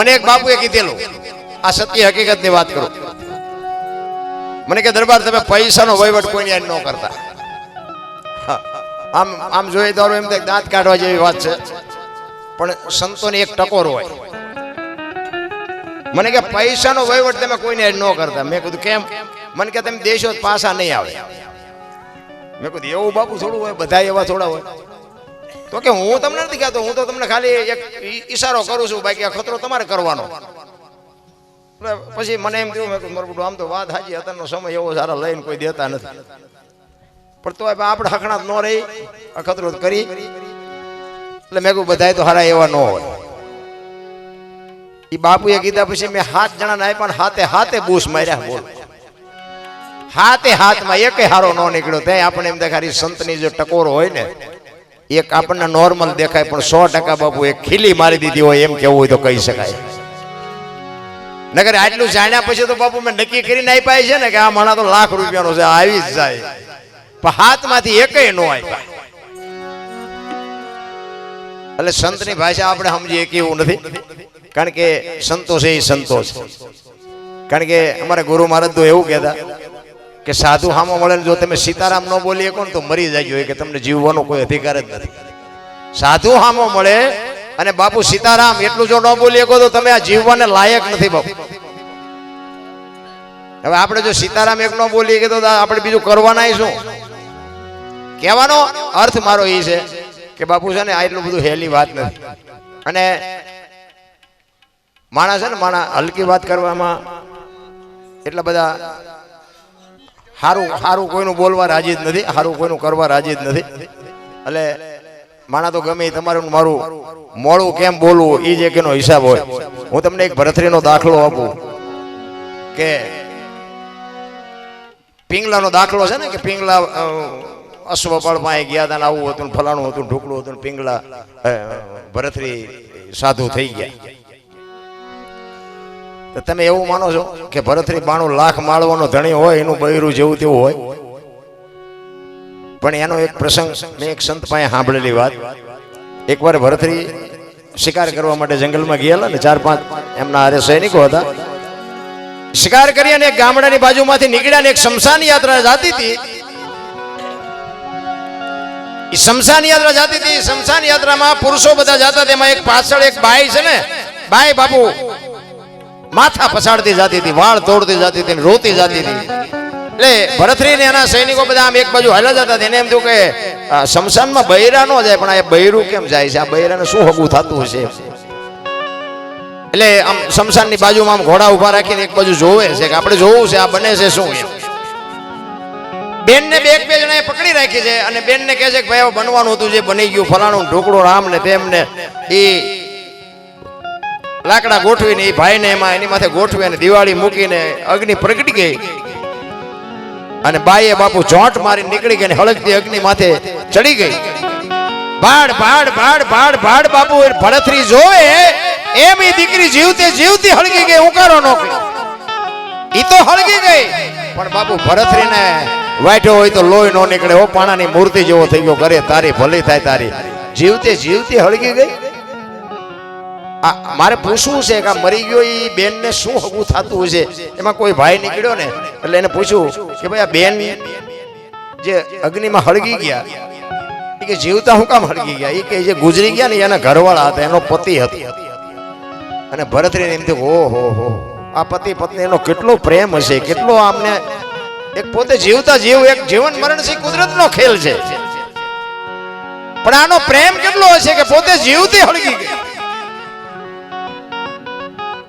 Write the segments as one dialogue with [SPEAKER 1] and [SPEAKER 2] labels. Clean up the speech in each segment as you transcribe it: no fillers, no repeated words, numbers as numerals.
[SPEAKER 1] મને એક બાપુએ કીધેલું, આ સત્ય હકીકતની વાત કરું, મને કે દરબાર તમે પૈસાનો વહીવટ કોઈની ન કરતા. આમ આમ જોઈએ તો એમ દાંત કાઢવા જેવી વાત છે, પણ સંતોની એક ટકોર હોય. મને કે પૈસાનો વહીવટ તમે કોઈને ન કરતા. મેં કીધું કેમ? મને કે તમે દેશો પાછા નહીં આવે. મેં કીધું એવું બાપુ થોડું હોય, બધા એવા થોડા હોય. તો કે હું તમને નથી કહેતો, હું તો તમને ખાલી એક ઈશારો કરું છું, બાકી આ ખતરો તમારે કરવાનો. પછી મને એમ થયું, મેં કીધું મારું આમ તો વાત સાચી, અત્યારનો સમય એવો સારા લઈને કોઈ દેતા નથી, પણ તો આપણે હકણાત ન રહી અખતરો કરી. એટલે મેં કહ્યું બધાય તો હારા એવા ન હોય. એ બાપુએ કીધા પછી મેં 7 જણાને આપ્યા, પણ હાથે હાથે બૂસ માર્યા. બોલ, હાથે હાથમાં એકે હારો ન નીકળ્યો. ત્યાં આપણે એમ દેખાય સંતની જો ટકોર હોય ને, એક આપણને નોર્મલ દેખાય, પણ 100% બાપુ એક ખીલી મારી દીધી હોય એમ કેવું હોય તો કહી શકાય. નગર આટલું જાણ્યા પછી તો બાપુ મેં નક્કી કરીને આપ્યા છે ને કે આ માણા તો લાખ રૂપિયાનો છે, આવી જ જાય, પણ હાથમાંથી એકેય ન આપ્યા. એટલે સંતની ભાષા આપણે સમજીએ કે એવું નથી, કારણ કે સંતો છે એ સંતો છે. કારણ કે અમારા ગુરુ મહારાજ તો એવું કહેતા કે સાધુ હામો મળે જો તમે સીતારામ ન બોલી શકો ને તો મરી જાય, કે તમને જીવવાનો કોઈ અધિકાર જ નથી. સાધુ હામો મળે અને બાપુ સીતારામ એટલું જો ન બોલી શકો તો તમે આ જીવવાને લાયક નથી બાપુ. હવે આપણે જો સીતારામ એક ન બોલીએ કે તો આપણે બીજું કરવાના શું? કહેવાનો અર્થ મારો એ છે કે બાપુ છે ને આ એટલું બધું હેલી વાત નથી. અને માણસ છે ને, માણસ હલકી વાત કરવામાં એટલા બધા હારું કોઈનું બોલવા રાજી જ નથી, હારું કોઈનું કરવા રાજી જ નથી. એટલે માણા તો ગમે તમારું મારું મોડું કેમ બોલવું એ જ એનો હિસાબ હોય. હું તમને એક ભરથરીનો દાખલો આપું કે પિંગલાનો દાખલો છે ને, કે પિંગલા અશ્વપાળ પાસે ગયા હતા, આવું હતું, ફલાણું હતું, ઢોકળું હતું, પિંગલા ભરથરી સાધુ થઈ ગયા. તો તમે એવું માનો છો કે ભરથરી 92 લાખ માળવાનો ધણી હોય, એનું બૈરું જેવું તેવું હોય? પણ એનો એક પ્રસંગ મેં એક સંત પાસે સાંભળેલી વાત. એકવાર ભરથરી શિકાર કરવા માટે જંગલમાં ગયેલા ને, 4-5 એમના હારે સૈનિકો હતા. શિકાર કરી અને એક ગામડાની બાજુમાંથી નીકળ્યા ને એક શમશાન યાત્રા જતી હતી. શમશાન યાત્રા જતી હતી. શમશાન યાત્રામાં પુરુષો બધા જતા, તેમાં એક પાછળ એક બાઈ છે ને, બાઈ બાપુ માથા પછાડતી જતી હતી, વાળ તોડતી જતી હતી, રોતી જતી હતી. એટલે ભરથરી ને એના સૈનિકો બધા આમ એક બાજુ હાલ્યા જતા. એને એમ થયું કે શમશાનમાં બૈરા ન જાય, પણ આ બૈરું કેમ જાય છે? આ બૈરાને શું હગું થતું હશે? એટલે આમ શમશાનની બાજુમાં આમ ઘોડા ઉભા રાખીને એક બાજુ જોવે છે કે આપણે જોવું છે આ બને છે શું. બેન ને બે જણાએ પકડી રાખી છે અને બેન ને કહે છે કે ભાઈ બનવાનું હતું, જે બની ગયું, ફલાણું ઢોકળો રામ ને તેમને એ લાકડા ગોઠવીને એ ભાઈને એમાં એની માથે ગોઠવી અને દિવાળી મૂકીને અગ્નિ પ્રગટી ગઈ. અને બાઈએ બાપુ જોંટ મારી નીકળી ગઈ, હળગતી અગ્નિ માથે ચડી ગઈ. ભાડ ભાડ ભાડ ભાડ ભાડ બાપુ ભરથરી જોવે એમ એ દીકરી જીવતી હળગી ગઈ. ઉકારો નો ઈ તો હળગી ગઈ, પણ બાપુ ભરથરીને વાટ્યો હોય તો લોહી નો નીકળે. ઓ પાણાની મૂર્તિ જેવો થઈ ગયો. કરે તારી ભલી થાય તારી. જીવતી હળગી ગઈ. મારે પૂછવું છે કે મરી ગયો એ બેન ને શું હગું થતું હશે? એમાં કોઈ ભાઈ નીકળ્યો ને, એટલે એને પૂછ્યું કે ભાઈ આ બેન જે અગ્નિમાં હળગી ગયા એ કે જીવતા હું કામ હળગી ગયા? એ કે જે ગુજરી ગયા ને એના ઘરવાળા હતા, એનો પતિ હતો. અને ભરથરીને એમ થયું ઓહો હો, આ પતિ પત્ની એનો કેટલો પ્રેમ હશે, કેટલો આમને એક પોતે જીવતા જીવ, એક જીવન મરણ છે કુદરતનો ખેલ છે, પણ આનો પ્રેમ કેટલો હશે કે પોતે જીવતી હળગી ગઈ.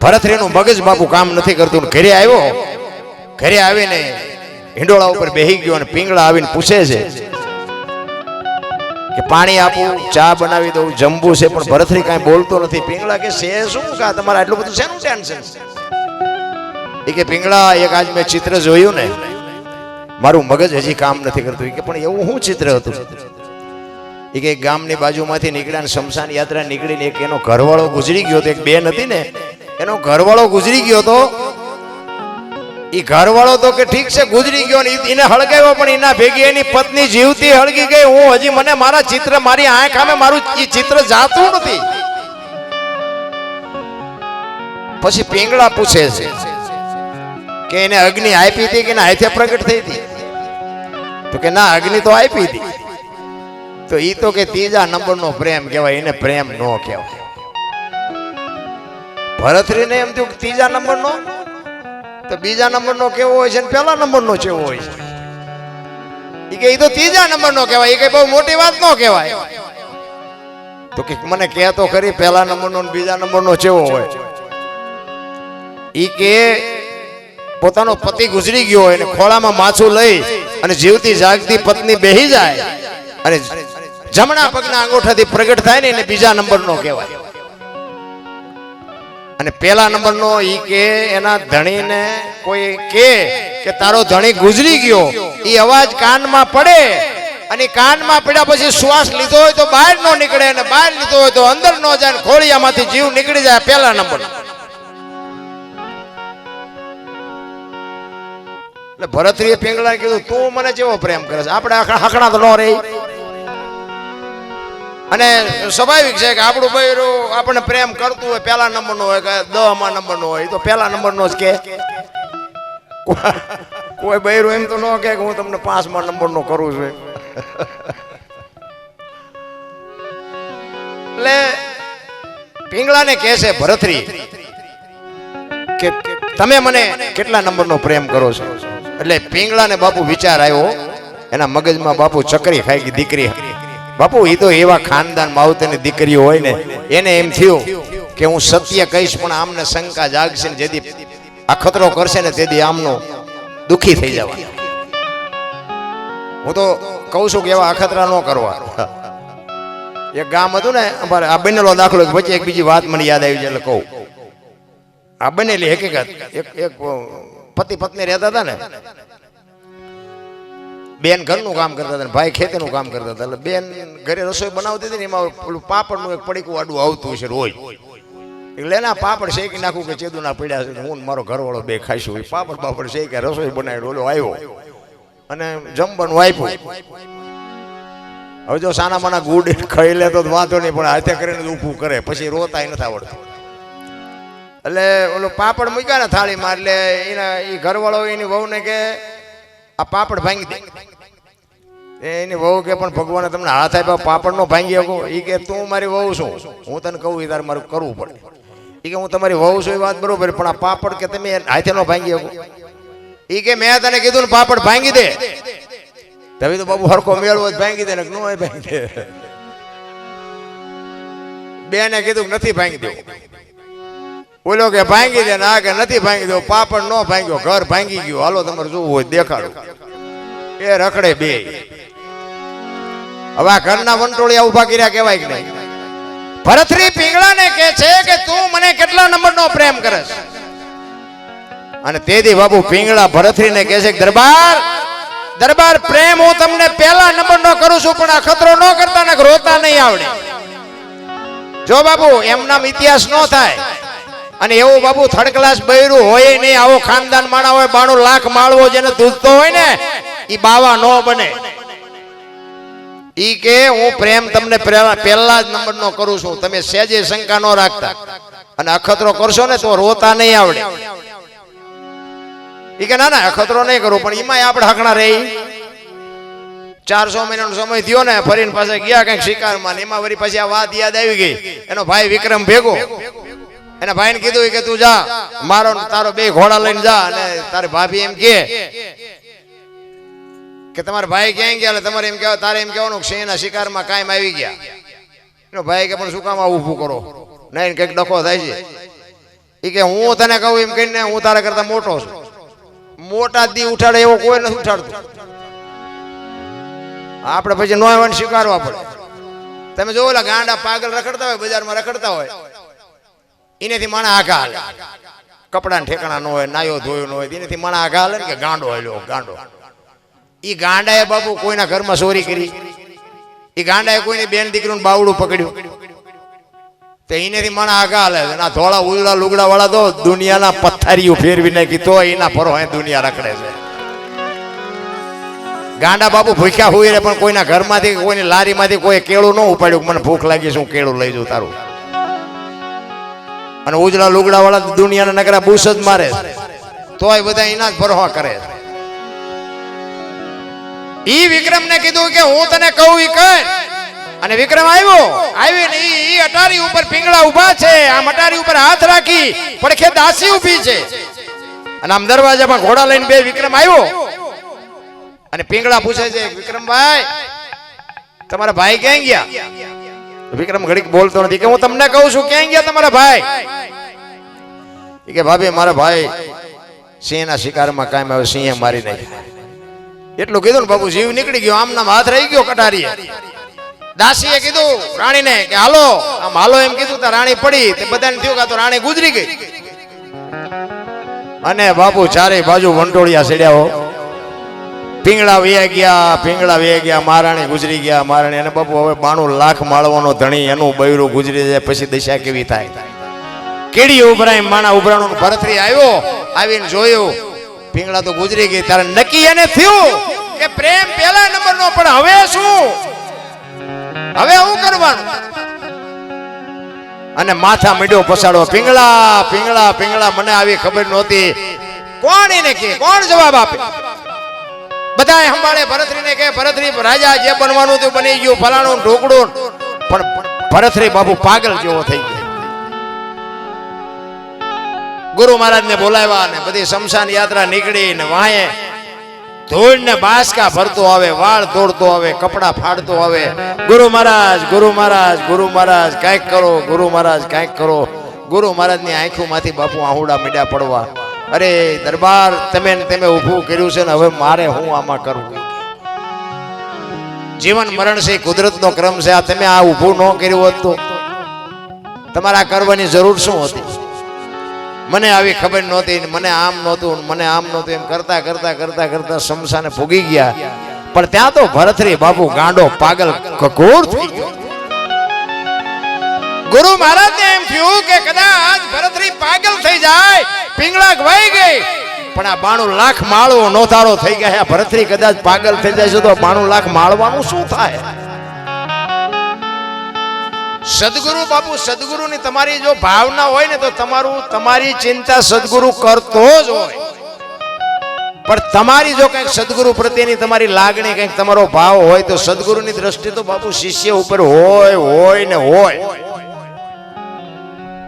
[SPEAKER 1] ભરથરીનું મગજ બાપુ કામ નથી કરતું. ઘરે આવ્યો, ઘરે આવીને હિંડોળા ઉપર બેહી ગયો અને પિંગળા આવીને પૂછે છે કે પાણી આપું, ચા બનાવી દઉં, જમવું છે? પણ ભરથરી કાંઈ બોલતો નથી. પિંગળા કે છે શું કા તમારે આટલું બધું શેનું ટેન્શન? એ કે પિંગળા એક આજ મેં ચિત્ર જોયું ને, મારું મગજ હજી કામ નથી કરતું. એ કે પણ એવું શું ચિત્ર હતું? એ કે ગામની બાજુમાંથી નીકળ્યા, શમશાન યાત્રા નીકળીને એક એનો ઘરવાળો ગુજરી ગયો. તો એક બેન હતી ને, એનો ઘરવાળો ગુજરી ગયો. તો એ ઘરવાળો તો કે ઠીક છે ગુજરી ગયો ને એને હળગાવ્યો, પણ એના ભેગી એની પત્ની જીવતી હળગી ગઈ. હું હજી મને મારા ચિત્ર, મારી આંખ સામે મારું એ ચિત્ર જાતું નથી. પછી પિંગળા પૂછે છે કે એને અગ્નિ આપી હતી કે હાથે પ્રગટ થઈ હતી? તો કે ના, અગ્નિ તો આપી હતી. તો ઈ તો કે ત્રીજા નંબરનો પ્રેમ કહેવાય, એને પ્રેમ નો કહેવાય. ભરતરીને એમ થયું કે ત્રીજા નંબરનો, તો બીજા નંબરનો કેવો હોય છે ને પહેલા નંબરનો કેવો હોય છે? ઈ કે ઈ તો ત્રીજા નંબરનો કહેવાય, ઈ કે બહુ મોટી વાત નો કહેવાય. તો કે મને કહે તો ખરી પહેલા નંબરનો ને બીજા નંબરનો કેવો હોય? ઈ કે પોતાનો પતિ ગુજરી ગયો હોય ને ખોળામાં માછું લઈ અને જીવતી જાગતી પત્ની બેહી જાય અને જમણા પગના અંગૂઠાથી પ્રગટ થાય ને એને બીજા નંબરનો કહેવાય. અને પહેલા નંબરનો ઈ કે એના ધણીને કોઈ કે તારો ધણી ગુજરી ગયો, ઈ અવાજ કાનમાં પડે અને કાનમાં પડ્યા પછી શ્વાસ લીધો હોય તો બહાર નો નીકળે અને બહાર લીધો હોય તો અંદર નો જાય, ખોળિયામાંથી જીવ નીકળી જાય. પહેલા નંબર. એટલે ભરતરીએ પિંગળાને કીધું તું મને કેવો પ્રેમ કરે છે, આપણે હકણા તો ન રહી. અને સ્વાભાવિક છે કે આપણું બૈરું આપણને પ્રેમ કરતું હોય પહેલા નંબરનો હોય કે 10મા નંબરનો હોય, તો પહેલા નંબરનો જ કે. કોઈ બૈરું એમ તો ન કે હું તમને 5મા નંબરનો કરું છું. એટલે પિંગળાને કહે છે ભરતરી કે તમે મને કેટલા નંબરનો પ્રેમ કરો છો? એટલે પિંગળાને બાપુ વિચાર આવ્યો, એના મગજમાં બાપુ ચકરી ખાઈ ગઈ. દીકરી બાપુ એ તો એવા ખાનદાન માવતરની દીકરીઓ હોય ને, એને એમ થયું કે હું સત્ય કહીશ પણ આમને શંકા જાગશે ને જેથી અખતરો કરશે ને તેથી આમનો દુખી થઈ જવા. હું તો કહું છું કે એવા અખતરા ન કરવા. એક ગામ હતું ને અમારે, આ બનેલો દાખલો પછી એક બીજી વાત મને યાદ આવી છે એટલે કહું. આ બનેલી હકીકત, એક પતિ પત્ની રહેતા હતા ને, બેન ઘરનું કામ કરતા હતા, ભાઈ ખેતીનું કામ કરતા હતા. એટલે બેન ઘરે રસોઈ બનાવતી હતી ને એમાં પેલું પાપડનું એક પડીકું આડું આવતું છે રોજ. એટલે એના પાપડ શેકી નાખું કે ચેદુના પડ્યા છે, હું મારો ઘરવાળો બે ખાઈશું. પાપડ શેકી રસોઈ બનાવી, ઓલો આવ્યો અને જમવાનું આપ્યું. હવે જો સાના માના ગુડ ખાઈ લે તો વાંધો નહીં, પણ હાથે કરીને ઊભું કરે પછી રોતાય નથી આવડતું. એટલે ઓલો પાપડ મૂક્યા ને થાળીમાં, એટલે એના એ ઘરવાળો એની વહુને કે આ પાપડ ભાંગી દે. એની વહુ કે પણ ભગવાને તમને હાથ આપ્યા, પાપડ નો ભાંગી શકો? એ કે તું મારી વહુ છું, હું તને કહું એ તારે મારું કરવું પડે. એ કે હું તમારી વહુ છું એ વાત બરોબર, પણ આ પાપડ કે તમે હાથે નો ભાંગી શકો? એ કે મેં તને કીધું ને પાપડ ભાંગી દે. તમે તો બાબુ હરખો મેળવો જ ભાંગી દે ને નો ભાંગી દે. બેને કીધું નથી ભાંગી દેવું. બોલો કે ભાંગી દે, ના કે નથી ભાંગી દો. પાપડ નો ભાંગ્યો, ઘર ભાંગી ગયું. હાલો તમારે જોવું હોય દેખાડું. એ રખડે બે. હવે આ ઘરના વંટોળિયા ઉભા કર્યા કહેવાય કે નહીં? ભરતરી પિંગળાને કહે છે કે તું મને કેટલા નંબરનો પ્રેમ કરે છે? અને તેથી બાબુ પિંગળા ભરતરીને કહે છે દરબાર પ્રેમ હું તમને પહેલા નંબરનો કરું છું, પણ આ ખતરો ન કરતા ને રોતા નહીં આવડે. જો બાબુ એમનામ ઇતિહાસ ન થાય. અને એવું બાબુ થર્ડ ક્લાસ બૈરું હોય નહીં, આવો ખાનદાન માણા હોય, 92 લાખ માળવો જેને દૂધતો હોય ને ઈ બાવા નો બને. ઈ કે હું પ્રેમ તમને પહેલા જ નંબરનો કરું છું, તમે સહેજે શંકા ન રાખતા. અને અખતરો કરશો ને તો રોતા નહીં આવડે. ઈ કે ના અખતરો નહીં કરું, પણ એમાં આપણે હકણા રહી. 400 મહિનાનો સમય થયો ને, ફરીને પાસે ગયા કંઈક શિકારમાં, એમાં વળી પછી આ વાત યાદ આવી ગઈ. એનો ભાઈ વિક્રમ ભેગો એના ભાઈને કીધું કે તું જા, મારો તારો 2 ઘોડા લઈને જા. અને તારે ભાભી એમ કે તમારા ભાઈ ક્યાં ગયા? એટલે તમારે એમ કહેવા, તારે એમ કહેવાનું કે સિંહના શિકારમાં કાયમ આવી ગયા. એનો ભાઈ કે પણ શું કામ આવું ઊભું કરો? નહીં કંઈક ડખો થાય છે. એ કે હું તને કહું એમ કહીને હું તારા કરતા મોટો છું. મોટા દી ઉઠાડે એવો કોઈ નથી ઉઠાડતું. આપણે પછી નો આવવાનું સ્વીકારવા પડે. તમે જોવો ઓલા ગાંડા પાગલ રખડતા હોય, બજારમાં રખડતા હોય, એનેથી માણા આગા હાલે. કપડાને ઠેકાણા ન હોય, નાયો ધોયો ન હોય, એનેથી માણા આગા હાલે ને કે ગાંડો હાલ્યો ગાંડો. ઈ ગાંડાએ બાપુ કોઈના ઘરમાં ચોરી કરી, ઈ ગાંડાએ કોઈની બેન દીકરીનું બાવડું પકડ્યું, તો એનેથી માણા આગા હાલે. ના ધોળા ઉલડા લુગડા વાળા તો દુનિયાના પથ્થારીઓ ફેરવી નાખી તો એના ફરો દુનિયા રખડે છે. ગાંડા બાપુ ભૂખ્યા હોય પણ કોઈના ઘરમાંથી કોઈની લારીમાંથી કોઈ કેળું ન ઉપાડ્યું, મને ભૂખ લાગી છે હું કેળું લઈ જાઉં તારું. અને ઉજળા લુગડા વાળા દુનિયાના નકરા બૂસ જ મારે, તોય બધા એના જ ભરવા કરે. ઈ વિક્રમ ને કીધું કે હું તને કહું ઈ કર. અને વિક્રમ આવીને ઈ અટારી ઉપર પિંગળા ઉભા છે. આમ અટારી ઉપર હાથ રાખી પડખે દાસી ઊભી છે. અને આમ દરવાજામાં ઘોડા લઈને બે વિક્રમ આવ્યો અને પિંગળા પૂછે છે, વિક્રમભાઈ તમારા ભાઈ ક્યાં ગયા? વિક્રમ ઘડીક બોલતો નથી કે હું તમને કહું છું ક્યાં ગયા તમારા ભાઈ? કે ભાભી મારા ભાઈ સિંહના શિકારમાં કાયમ આવે, સિંહે મારી નાખ્યો. એટલું કીધું ને બાપુ જીવ નીકળી ગયો, આમ નામ હાથ રહી ગયો કટારીએ. દાસીએ કીધું રાણીને કે હાલો, આમ હાલો એમ કીધું તો રાણી પડી. તે બધાને થયું કે તો રાણી ગુજરી ગઈ. અને બાપુ ચારે બાજુ વંટોળિયા સડ્યા. પિંગળા વયા ગયા, મહારાણી ગુજરી ગયા. મહારાણી અને બાપુ હવે 92 લાખ માળવાનો ધણી, એનું બૈરું ગુજરી જાય પછી દશા કેવી થાય? કેડી ઉભરાય માણા ઉભરાણું. ભરતરી આવ્યો, આવીને જોયું પિંગળા તો ગુજરી ગઈ. ત્યારે નક્કી એને થયું કે પ્રેમ પહેલા નંબર નો, પણ હવે શું, હવે હું કરવાનું? અને માથા મીડ્યો પસાડો. પિંગળા પિંગળા પિંગળા, મને આવી ખબર નહોતી. કોણ એને કે, કોણ જવાબ આપે? બધા સંભાળે ભરતરીને કે ભરતરી રાજા જે બનવાનું હતું બની ગયું, ફલાણું ઢોકળું. પણ ભરતરી બાપુ પાગલ જેવો થઈ ગયો. ગુરુ મહારાજ ને બોલાવ્યા ને બધી શમશાન યાત્રા નીકળી ને વાહે ધૂળ ને બાસકા ભરતો આવે, વાળ તોડતો આવે, કપડા ફાડતો આવે. ગુરુ મહારાજ ગુરુ મહારાજ ગુરુ મહારાજ કાંઈક કરો, ગુરુ મહારાજ કાંઈક કરો. ગુરુ મહારાજ ની આંખોમાંથી બાપુ આહુડા મીડા પડવા. અરે દરબાર, તમે ઊભું કર્યું છે ને, હવે મારે હું આમાં કરવું? જીવન મરણ છે, કુદરતનો ક્રમ છે. આ તમે આ ઊભું ન કર્યું હોત તો તમારે આ કરવાની જરૂર શું હતી? મને આવી ખબર નહોતી, મને આમ નહોતું, મને આમ નહોતું, એમ કરતા કરતા કરતા કરતા શમશાને ભોગી ગયા. પણ ત્યાં તો ભરતરી બાપુ ગાંડો પાગલ કકોર થઈ ગયો. ગુરુ મહારાજ ને એમ થયું કે કદાચ ભરતરી પાગલ થઈ જાય, પિંગળા ગવાઈ ગઈ. પણ આ 92 લાખ માળવો નોતારો થઈ ગયા. ભરતરી કદાચ પાગલ થઈ જાય છે તો 92 લાખ માળવાનું શું થાય? સદગુરુ બાપુ, સદગુરુની તમારી જો ભાવના હોય ને તો તમારી ચિંતા સદગુરુ કરતો જ હોય. પણ તમારી જો કંઈક સદગુરુ પ્રત્યેની તમારી લાગણી, કંઈક તમારો ભાવ હોય તો સદગુરુની દ્રષ્ટિ તો બાપુ શિષ્ય ઉપર હોય ને હોય.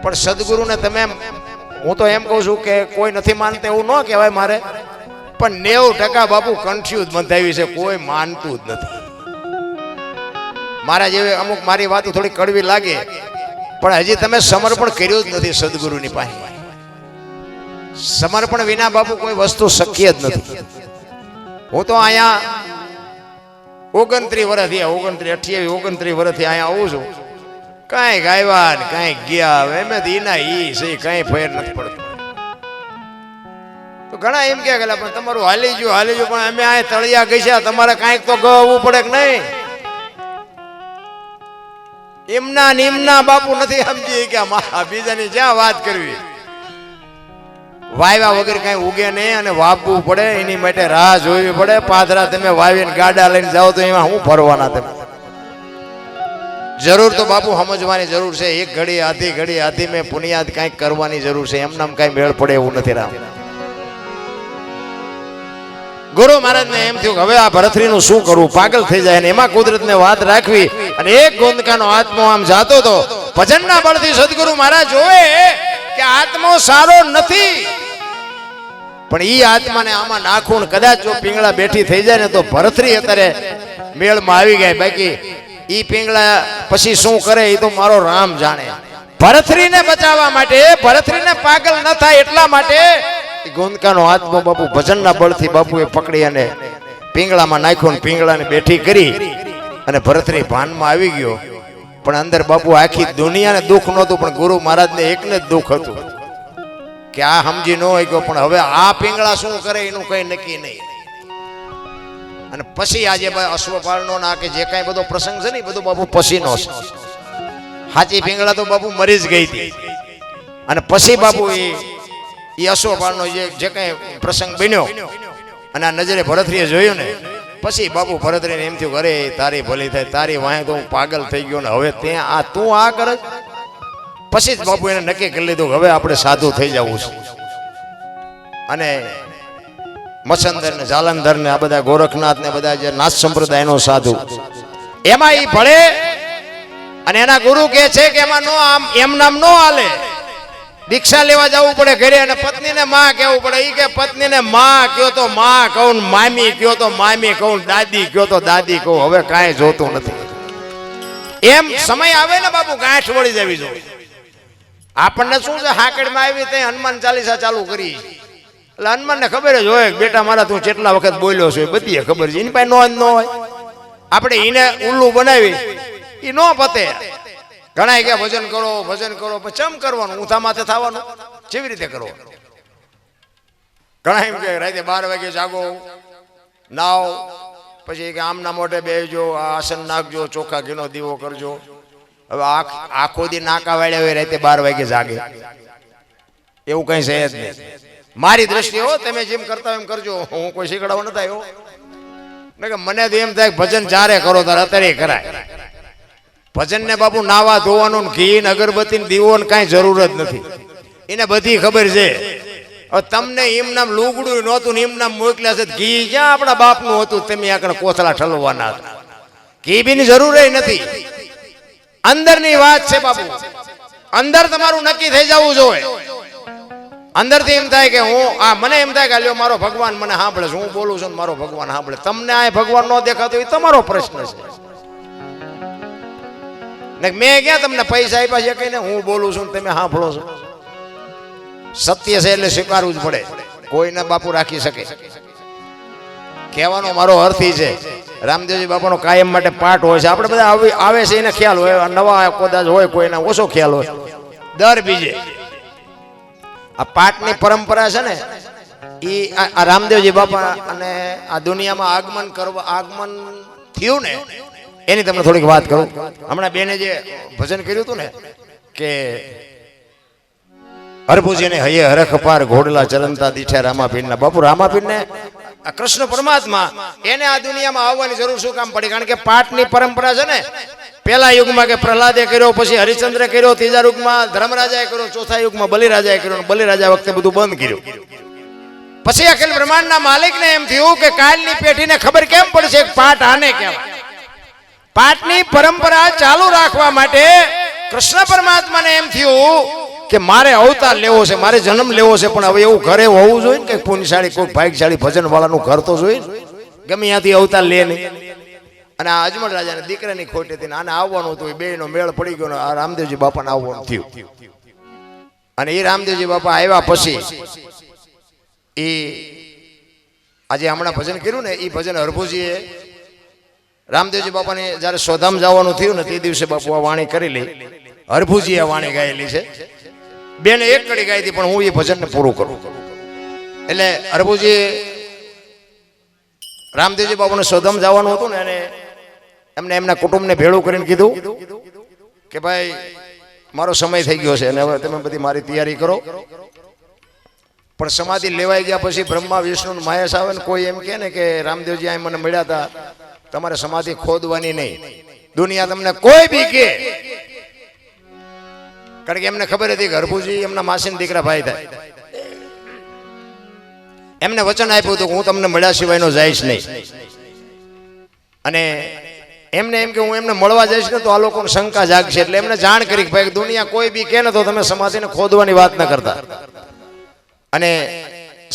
[SPEAKER 1] પણ સદગુરુને તમે, હું તો એમ કહું છું કે કોઈ નથી માનતા એવું ન કહેવાય મારે, પણ 90% બાપુ કન્ફ્યુઝ બંધાવી છે, કોઈ માનતું જ નથી. મારા જેવી અમુક મારી વાતો થોડી કડવી લાગે, પણ હજી તમે સમર્પણ કર્યું જ નથી સદગુરુની પાસે. સમર્પણ વિના બાપુ કોઈ વસ્તુ શક્ય જ નથી. હું તો અહીંયા 29 વર્ષથી 29 વર્ષથી અહીંયા આવું છું. કાંઈ ગાયવા ને કાંઈ ગયા, એમ એના ઈ છે, કાંઈ ફેર નથી પડતો. તો ઘણા એમ કે પણ તમારું હાલી ગયું, પણ અમે આ તળિયા ગઈ છે, તમારે કાંઈક તો ગવવું પડે કે નહીં? એમના નિમના બાપુ નથી સમજી કે બીજાની જ્યાં વાત કરવી. વાવ્યા વગર કઈ ઉગે નહીં અને વાવવું પડે, એની માટે રાહ જોવી પડે. પાથરા તમે વાવીને ગાડા લઈને જાઓ તો એમાં હું ફરવાના? તમે જરૂર તો બાપુ સમજવાની જરૂર છે. એક ઘડી આધી મેં પુનિયાદ કઈક કરવાની જરૂર છે. એમનામ કઈ મેળ પડે એવું નથી. રામ ગુરુ મહારાજ ને એમ થયું હવે આ ભરતરી નું શું કરવું? પાગલ થઈ જાય. અને એમાં કુદરત ને વાત રાખવી. અને એક ગોંદકાનો આત્મો આમ જાતો તો ભજનના બળથી સદગુરુ મહારાજ જોવે કે આત્મો સારો નથી, પણ ઈ આત્માને આમાં નાખું. કદાચ જો પિંગળા બેઠી થઈ જાય ને તો ભરતરી અત્યારે મેળમાં આવી ગયા. બાકી ઈ પિંગળા પછી શું કરે એ તો મારો રામ જાણે. ભરતરીને બચાવવા માટે, ભરતરીને પાગલ ન થાય એટલા માટે ગોંદકાનો આત્મો બાપુ ભજનના બળથી બાપુએ પકડી અને પિંગળામાં નાખ્યો ને પિંગળાને બેઠી કરી. અને ભરતરી ભાનમાં આવી ગયો. પણ અંદર બાપુ આખી દુનિયાને દુઃખ નહોતું, પણ ગુરુ મહારાજને એકને જ દુઃખ હતું કે આ સમજી ન હોય ગયો. પણ હવે આ પિંગળા શું કરે એનું કઈ નક્કી નહીં. અને પછી આજે અશ્વપાળનો ના કે જે કાંઈ બધો પ્રસંગ છે ને એ બધો બાપુ પછીનો છે. સાચી પિંગળા તો બાપુ મરી જ ગઈ હતી. અને પછી બાપુ એ અશ્વપાળનો જે કઈ પ્રસંગ બન્યો અને આ નજરે ભરતરીએ જોયું ને પછી બાપુ ભરતરીને એમ થયું અરે તારી ભલી થાય, તારી વાહે તો હું પાગલ થઈ ગયો ને હવે તું આ કરે. પછી જ બાપુ એને નક્કી કરી લીધું હવે આપણે સાધુ થઈ જવું છે. અને મચ્છંદર ને જાલંધર ને આ બધા ગોરખનાથ ને બધા જે નાથ સંપ્રદાયનો સાધુ એમાં ઈ ભળે અને એના ગુરુ કહે છે કે એમાં નો આમ એમ નામ નો હાલે, દીક્ષા લેવા જવું પડે ઘરે અને પત્નીને માં કહેવું પડે. ઈ કે પત્નીને માં કયો તો માં કહું, મામી કયો તો મામી કહું, દાદી કયો તો દાદી કહું, હવે કાંઈ જોતું નથી. એમ સમય આવે ને બાપુ ગાંઠ વળી જવી જોઈએ. આપણને શું છે હાકડમાં આવી ત્યાં હનુમાન ચાલીસા ચાલુ કરી એટલે હનુમાનને ખબર જ હોય બેટા મારા તું કેટલા વખત બોલ્યો છો બધી ખબર છે. એની પાસે નો ન હોય, આપણે એને ઉલ્લું બનાવી એ નો પતે. ઘણા કે ભજન કરો ભજન કરો, પણ ચમ કરવાનું? ઊંધા માથે થવાનું કેવી રીતે કરવાનું? ઘણા એમ કે રાતે 12 વાગે જાગો, નાવ, પછી કે આમના મોઢે બેસજો, આ આસન નાખજો, ચોખા ઘીનો દીવો કરજો. હવે આખો દી નાકા વાળ્યા હોય રાતે 12 વાગે જાગે, એવું કઈ છે જ નહીં. મારી દ્રષ્ટિએ હો, તમે જેમ કરતા હોય એમ કરજો, હું કોઈ શીખડાવો નથી આવ્યો. મને તો એમ થાય ભજન જ્યારે કરો ત્યારે અત્યારે કરાય. ભજન ને બાપુ નાવા ધોવાનું ઘી ને અગરબત્તી ને દીવો ને કઈ જરૂર જ નથી, એને બધી ખબર છે. હવે તમને એમ નામ લુગડું નહોતું ને એમ નામ મોકલ્યા છે, ઘી ક્યાં આપણા બાપનું હતું, તમે આગળ કોથળા ઠલવાના હતા. ઘી બીની જરૂર નથી, અંદરની વાત છે બાપુ. અંદર તમારું નક્કી થઈ જવું જોઈએ. અંદરથી એમ થાય કે હું આ મને એમ થાય કે લ્યો મારો ભગવાન મને સાંભળે છે, હું બોલું છું મારો ભગવાન સાંભળે. તમને આ ભગવાન નો દેખાતો એ તમારો પ્રશ્ન છે. મેં ક્યાં તમને પૈસા આપ્યા છે કહીને હું બોલું છું તમે સાંભળો છો? સત્ય છે એટલે સ્વીકારવું જ પડે, કોઈને બાપુ રાખી શકે. કહેવાનો મારો અર્થ એ છે, રામદેવજી બાપાનો કાયમ માટે પાઠ હોય છે. આપણે બધા આવે છે એને ખ્યાલ હોય, નવા કદાચ હોય કોઈને ઓછો ખ્યાલ હોય. દર બીજે આ પાઠની પરંપરા છે ને એ આ રામદેવજી બાપા અને આ દુનિયામાં આગમન થયું ને એની તમને થોડીક વાત કરું. હમણાં બેને જે ભજન કર્યું હતું ને કે હરભુજીને હૈયે હરખ પાર ઘોડલા ચરણતા દીઠે રામાપીરના. બાપુ રામાપીરને કૃષ્ણ પરમાત્મા એને આ દુનિયામાં આવવાની જરૂર શું કામ પડી? કારણ કે પાઠની પરંપરા છે ને, પહેલા યુગમાં કે પ્રહલાદે કર્યો, પછી હરિશ્ચંદ્રે કર્યો, ત્રીજા યુગમાં ધર્મરાજાએ કર્યો, ચોથા યુગમાં બલિરાજાએ કર્યો, બલિરાજા વખતે બધું બંધ કર્યું. પછી અખિલ બ્રહ્માંડના માલિકને એમ થયું કે કાલની પેઢીને ખબર કેમ પડશે પાઠ આને કહેવાય. પાઠની પરંપરા ચાલુ રાખવા માટે કૃષ્ણ પરમાત્માને એમ થયું કે મારે અવતાર લેવો છે, મારે જન્મ લેવો છે, પણ હવે એવું ઘરે હોવું જોઈએ ને, કે પુણ્યશાળી કોઈ ભાગ્યશાળી ભજન વાળાનું ઘર તો જોઈએ, ગમે ત્યાંથી અવતાર લે નહીં. અને આ અજમલ રાજાને દીકરાની ખોટ હતી, આને આવવાનું હતું, બે નો મેળ પડી ગયો, આ રામદેવજી બાપાને આવવાનું થયું. અને એ રામદેવજી બાપા આવ્યા પછી એ આજે હમણાં ભજન કર્યું ને, એ ભજન હરભુજીએ રામદેવજી બાપાને જયારે સોધામ જવાનું થયું ને તે દિવસે બાપુ આ વાણી કરી લી. હરભુજી આ વાણી ગાયેલી છે. બેને એક કડી ગાઈ હતી, પણ હું એ ભજનને પૂરું કરું. એટલે હરભુજી રામદેવજી બાપાને સોધામ જવાનું હતું ને, અને એમને એમના કુટુંબને ભેળું કરીને કીધું કે ભાઈ મારો સમય થઈ ગયો છે અને હવે તમે બધી મારી તૈયારી કરો. પણ સમાધિ લેવાઈ ગયા પછી બ્રહ્મા વિષ્ણુ મહેશ આવે ને કોઈ એમ કે ને કે રામદેવજી આ મને મળ્યા હતા, તમારે સમાધિ ખોદવાની નહીં. દુનિયા તમને કોઈ બી કે, કારણ કે એમને ખબર હતી કે હરભુજી એમના માસીના દીકરા ભાઈ થાય. એમને વચન આપ્યું હતું કે હું તમને મળ્યા સિવાયનો જઈશ નહીં. અને એમને એમ કે હું એમને મળવા જઈશ ને તો આ લોકોને શંકા જાગશે, એટલે એમને જાણ કરી કે ભાઈ દુનિયા કોઈ બી કે ને તો તમે સમાધિને ખોદવાની વાત ન કરતા. અને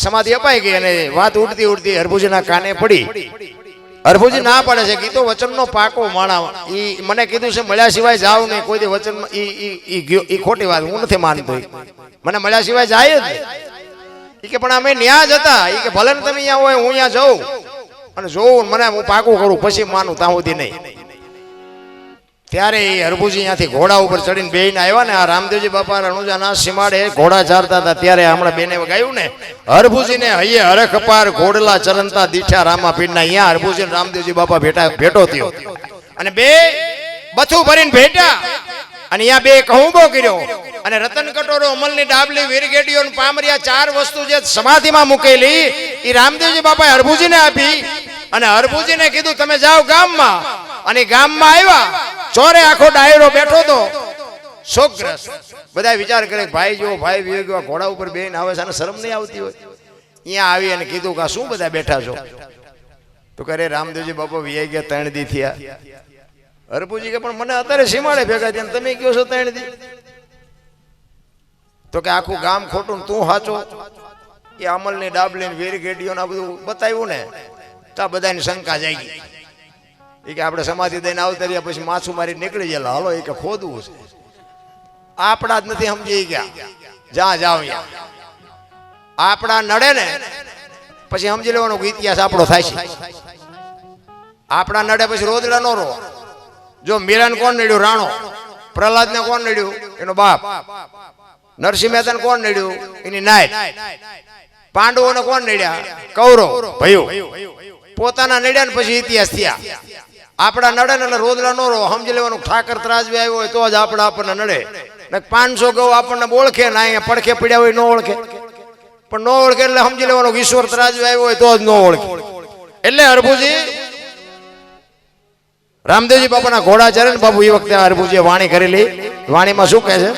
[SPEAKER 1] સમાધિ અપાઈ ગઈ અને વાત ઉડતી ઉડતી હરભુજીના કાને પડી. હરભુજી ના પાડે છે કે તો વચનનો પાકો માણા, ઈ મને કીધું છે મળ્યા સિવાય જાવ નહીં કોઈ દી વચનમાં, ઈ ખોટી વાત, હું નથી માનતો. મને મળ્યા સિવાય જાય જ ઈ કે પણ અમે ન્યા જ હતા. ઈ કે ભલે ને તમે અહીંયા હોય હું અહીંયા જાઉં અને જોઉં, મને હું પાકું કરું પછી માનું, ત્યાં સુધી નહીં. ત્યારે એ હરભુજી અહીંયાથી ઘોડા ઉપર ચડીને બેહીને આવ્યા ને, આ રામદેવજી બાપા રણુજાના સીમાડે ઘોડા ચારતા હતા. ત્યારે હમણાં બેને ગાયું ને, હરભુજીને હૈયે હરખ પાર ઘોડલા ચરણતા દીઠા રામાપીરના. અહીંયા હરભુજી રામદેવજી બાપા ભેટો થયો અને બે બથું ભરીને ભેટા અને અહીંયા બે કહુંબો કર્યો અને રતન કટોરો, અમલની ડાબલી, વીરગેડીઓ ને પામરિયા, ચાર વસ્તુ જે સમાધિમાં મૂકેલી એ રામદેવજી બાપાએ હરભુજીને આપી. અને હરભુજીને કીધું તમે જાઓ ગામમાં. અને ગામમાં આવ્યા, ચોરે આખો ડાયરો બેઠો હતો શોકગ્રસ્ત બધા વિચાર કરે ભાઈ જો ભાઈ વિવેક ઘોડા ઉપર બેન આવે છે અને શરમ નહીં આવતી હોય. અહીંયા આવી અને કીધું કે શું બધા બેઠા છો? તો કરે રામદેવજી બાપા વીઆઈ ગયા 3 દી થયા. હરભુજી કે પણ મને અત્યારે સીમાડે ભેગા થયા તમે કયો છો 3 દી? તો કે આખું ગામ ખોટું તું સાચો. એ અમલની ડાબલીને વીર ગેડીઓ આ બધું બતાવ્યું ને તો આ બધાની શંકા જાગી. એ કે આપણે સમાધિ દઈને આવતા પછી માછું મારી નીકળી ગયેલા હાલો એ કે ખોદવું છે. આપણા જ નથી સમજી ગયા જ્યાં જાવ આપણા નડે ને પછી સમજી લેવાનો ઇતિહાસ આપણો થાય છે. આપણા નડે પછી રોદડા નો રો. જો મીરાને કોણ નડ્યું? રાણો. પ્રહલાદને કોણ નડ્યું? એનો બાપ. નરસિંહ મહેતાને કોણ નડ્યું? એની નાયક. પાંડવોને કોણ નડ્યા? કૌરવ ભયો. પોતાના નડ્યા ને પછી ઇતિહાસ થયા. આપણા નડે ને રોદડા નો રો. સમજી લેવાનું ઠાકર ત્રાજવી આવ્યો હોય તો જ આપણે આપણને નડે. 500 ગૌ આપણને ઓળખે ને અહીંયા પડખે પડ્યા હોય ન ઓળખે. પણ ન ઓળખે એટલે સમજી લેવાનું ઈશ્વર ત્રાજવી આવ્યો હોય તો જ ન ઓળખે. એટલે હરભુજી રામદેવજી બાપાના ઘોડા ચરે ને બાપુ એ વખતે હરભુજીએ વાણી કરેલી. વાણીમાં શું કહે છે?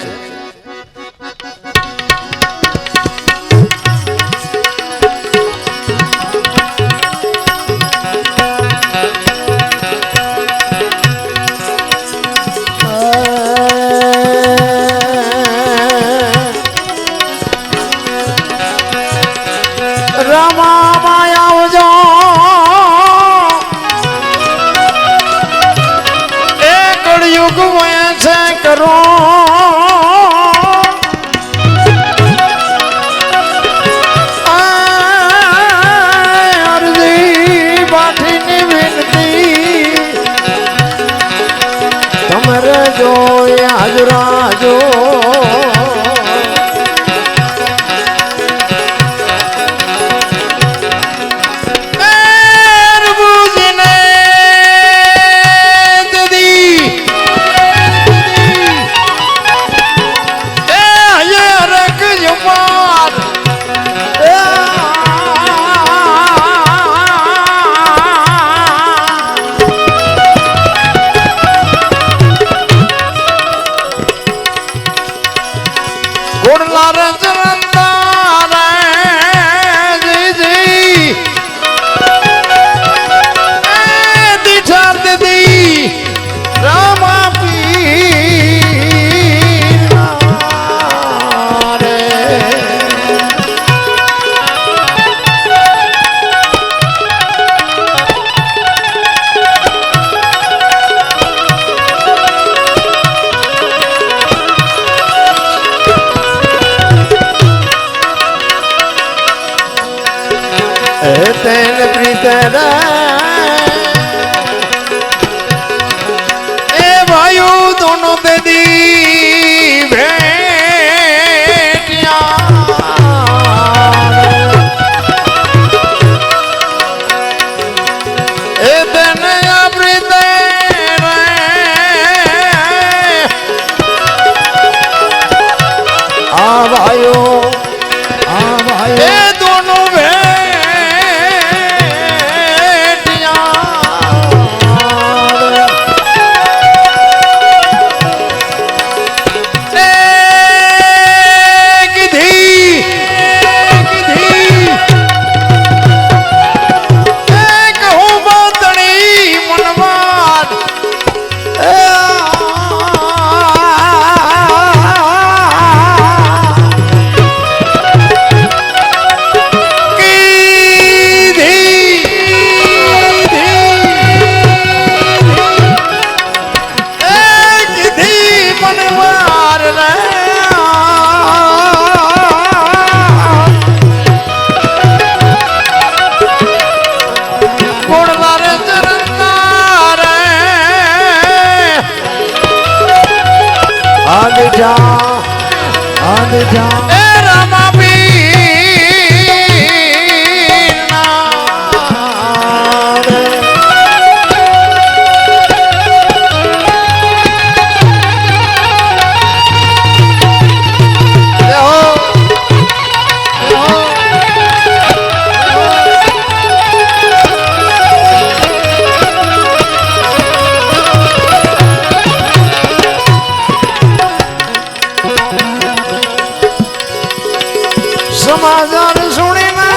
[SPEAKER 1] સમાચાર સુણીને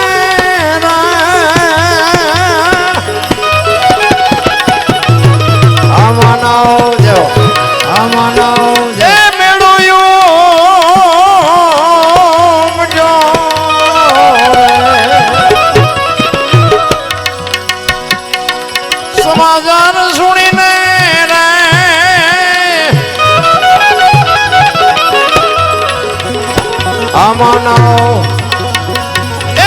[SPEAKER 1] સમાચાર સુણીને આમાનો એ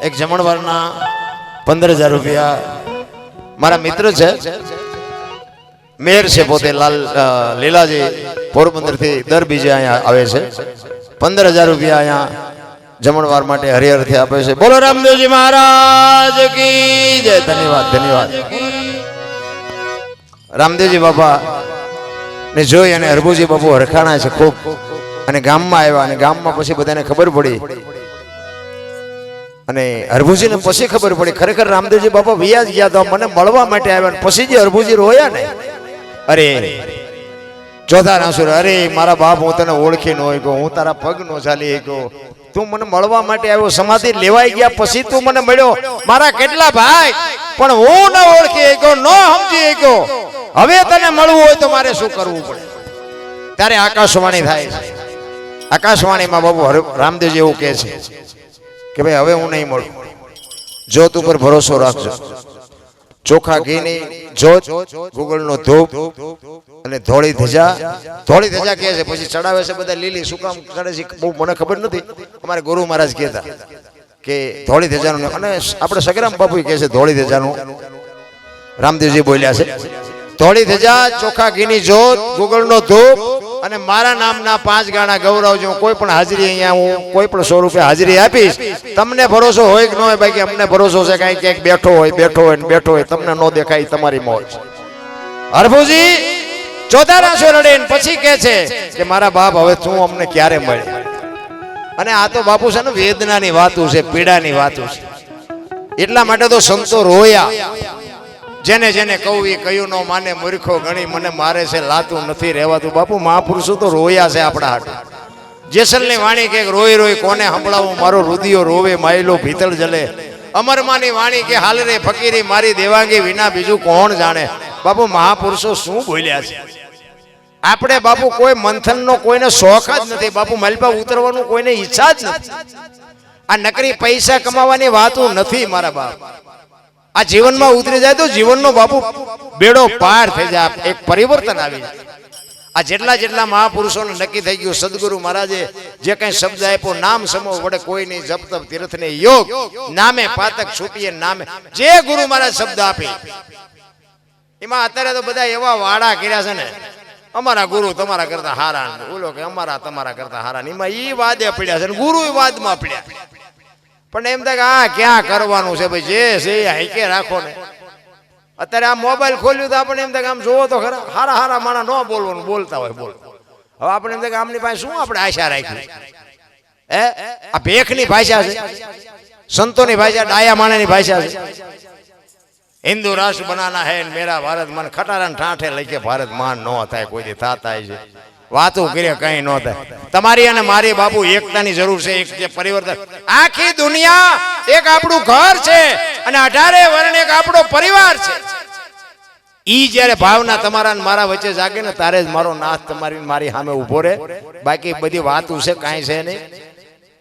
[SPEAKER 1] એક જમણવારના 15,000 રૂપિયા મારા મિત્ર છે મેયર છે પોતે લીલાજી પોરબંદર થી દર બીજે અહીંયા આવે છે 15,000 રૂપિયા અહીંયા જમણવાર માટે હરિહરથી આપે છે બોલો રામદેવજી મહારાજ કી જય ધન્યવાદ ધન્યવાદ રામદેવજી બાપા ને જોઈ અને હરભુજી બાપુ હરખાણા છે ખૂબ અને ગામમાં આવ્યા અને ગામમાં પછી બધાને ખબર પડી અને હરભુજીને પછી ખબર પડી ખરેખર રામદેવજી બાપા વિયા જ ગયા તો મને મળવા માટે આવ્યા પછી જે હરભુજી રોયા ને અરે ચોથા નાસુર અરે મારા બાપ હું તને ઓળખી ન હોય હું તારા પગ નો ચાલી ગયો તું મને મળવા માટે આવ્યો સમાધિ લેવાઈ ગયા પછી તું મને મળ્યો મારા કેટલા ભાઈ પણ હું ન ઓળખી ગયો ન સમજી ગયો હવે તને મળવું હોય તો મારે શું કરવું પડે ત્યારે આકાશવાણી થાય છે આકાશવાણીમાં બાબુ રામદેવજી એવું કહે છે કે ભાઈ હવે હું નહીં મળું જ્યોત ઉપર ભરોસો રાખજો ચોખા ઘીની જ્યોત ગુગળનો ધૂપ અને ધોળી ધજા કહે છે પછી ચડાવે છે બધા લીલી શું કામ ચડે છે બહુ મને ખબર નથી અમારે ગુરુ મહારાજ કહેતા કે ધોળી ધજાનું અને આપણે સગરામ બાપુ કહે છે ધોળી ધજાનું રામદેવજી બોલ્યા છે ધોળી ધજા ચોખા ઘીની જ્યોત ગુગળનો ધૂપ અને મારા નામના 5 ગાણા ગૌરવજો કોઈ પણ હાજરી અહીંયા હું કોઈ પણ 100 રૂપિયા હાજરી આપીશ તમને ભરોસો હોય કે ન હોય બાકી અમને ભરોસો છે કાંઈ ક્યાંક બેઠો હોય તમને ન દેખાય તમારી મોજ હરભુજી ચોથા રાસો રડે પછી કહે છે કે મારા બાપ હવે તું અમને ક્યારે મળે અને આ તો બાપુ છે ને વેદનાની વાતો છે પીડાની વાતો છે એટલા માટે તો સંતો રોયા જેને જેને કહું એ કયું ન માને મૂર્ખો ગણી મને મારે છે લાતું નથી રહેવાતું બાપુ મહાપુરુષો તો રોયા છે આપણા હાથ જેસલની વાણી કે રોઈ રોઈ કોને સંભળાવું મારો રુધિયો રોવે માયલો ભીતળ જલે અમરમાની વાણી કે હાલ રે ફકીરી મારી દેવાંગી વિના બીજું કોણ જાણે બાપુ મહાપુરુષો શું બોલ્યા છે આપણે બાપુ કોઈ મંથનનો કોઈને શોખ જ નથી બાપુ માલપા ઉતરવાનું કોઈને ઈચ્છા જ નથી આ નકરી પૈસા કમાવાની વાતો નથી મારા બાપ આ જીવનમાં ઉતરી જાય તો જીવનનો બાપુ બેડો પાર થઈ જાય એક પરિવર્તન આવી જાય આ જેટલા મહાપુરુષોને નક્કી થઈ ગયું સદગુરુ મહારાજે જે કઈ શબ્દ આપ્યો નામ સમૂહ વડે કોઈ નહીં જપ તપ તીર્થ ને યોગ નામે પાતક છૂટીએ નામે જે ગુરુ મહારાજ શબ્દ આપે એમાં અત્યારે તો બધા એવા વાડા કર્યા છે ને અમારા ગુરુ તમારા કરતા હારા બોલો કે અમારા તમારા કરતા હારા એમાં ઈ વાદે પડ્યા છે ગુરુ વાદમાં પડ્યા પણ એમ થાય કે આ ક્યાં કરવાનું છે ભાઈ જે છે એ હાઈકે રાખો ને અત્યારે આ મોબાઈલ ખોલ્યું તો આપણે એમ થાય કે આમ જોવો તો ખરા હારા હારા માણા ન બોલવાનું બોલતા હોય બોલો હવે આપણે એમ થાય કે આમની પાસે શું આપણે આશા રાખી હે આ ભેખની ભાષા છે સંતોની ભાષા ડાયા માણાની ભાષા છે હિન્દુ રાષ્ટ્ર બનાના હે મેરા ભારત મન ખટારા ઠાઠે લઈ કે ભારત માન ન થાય કોઈ દી થાતા છે વાતો કરે કઈ ન થાય તમારી અને મારી બાપુ એકતાની જરૂર છે એક જે પરિવર્તન આખી દુનિયા એક આપણું ઘર છે અને 18 વર્ણ એક આપણો પરિવાર છે ઈ જ્યારે ભાવના તમારા અને મારા વચ્ચે જાગે ને તારે જ મારો નાથ તમારી મારી સામે ઊભો રહે બાકી બધી વાતો છે કાંઈ છે નહીં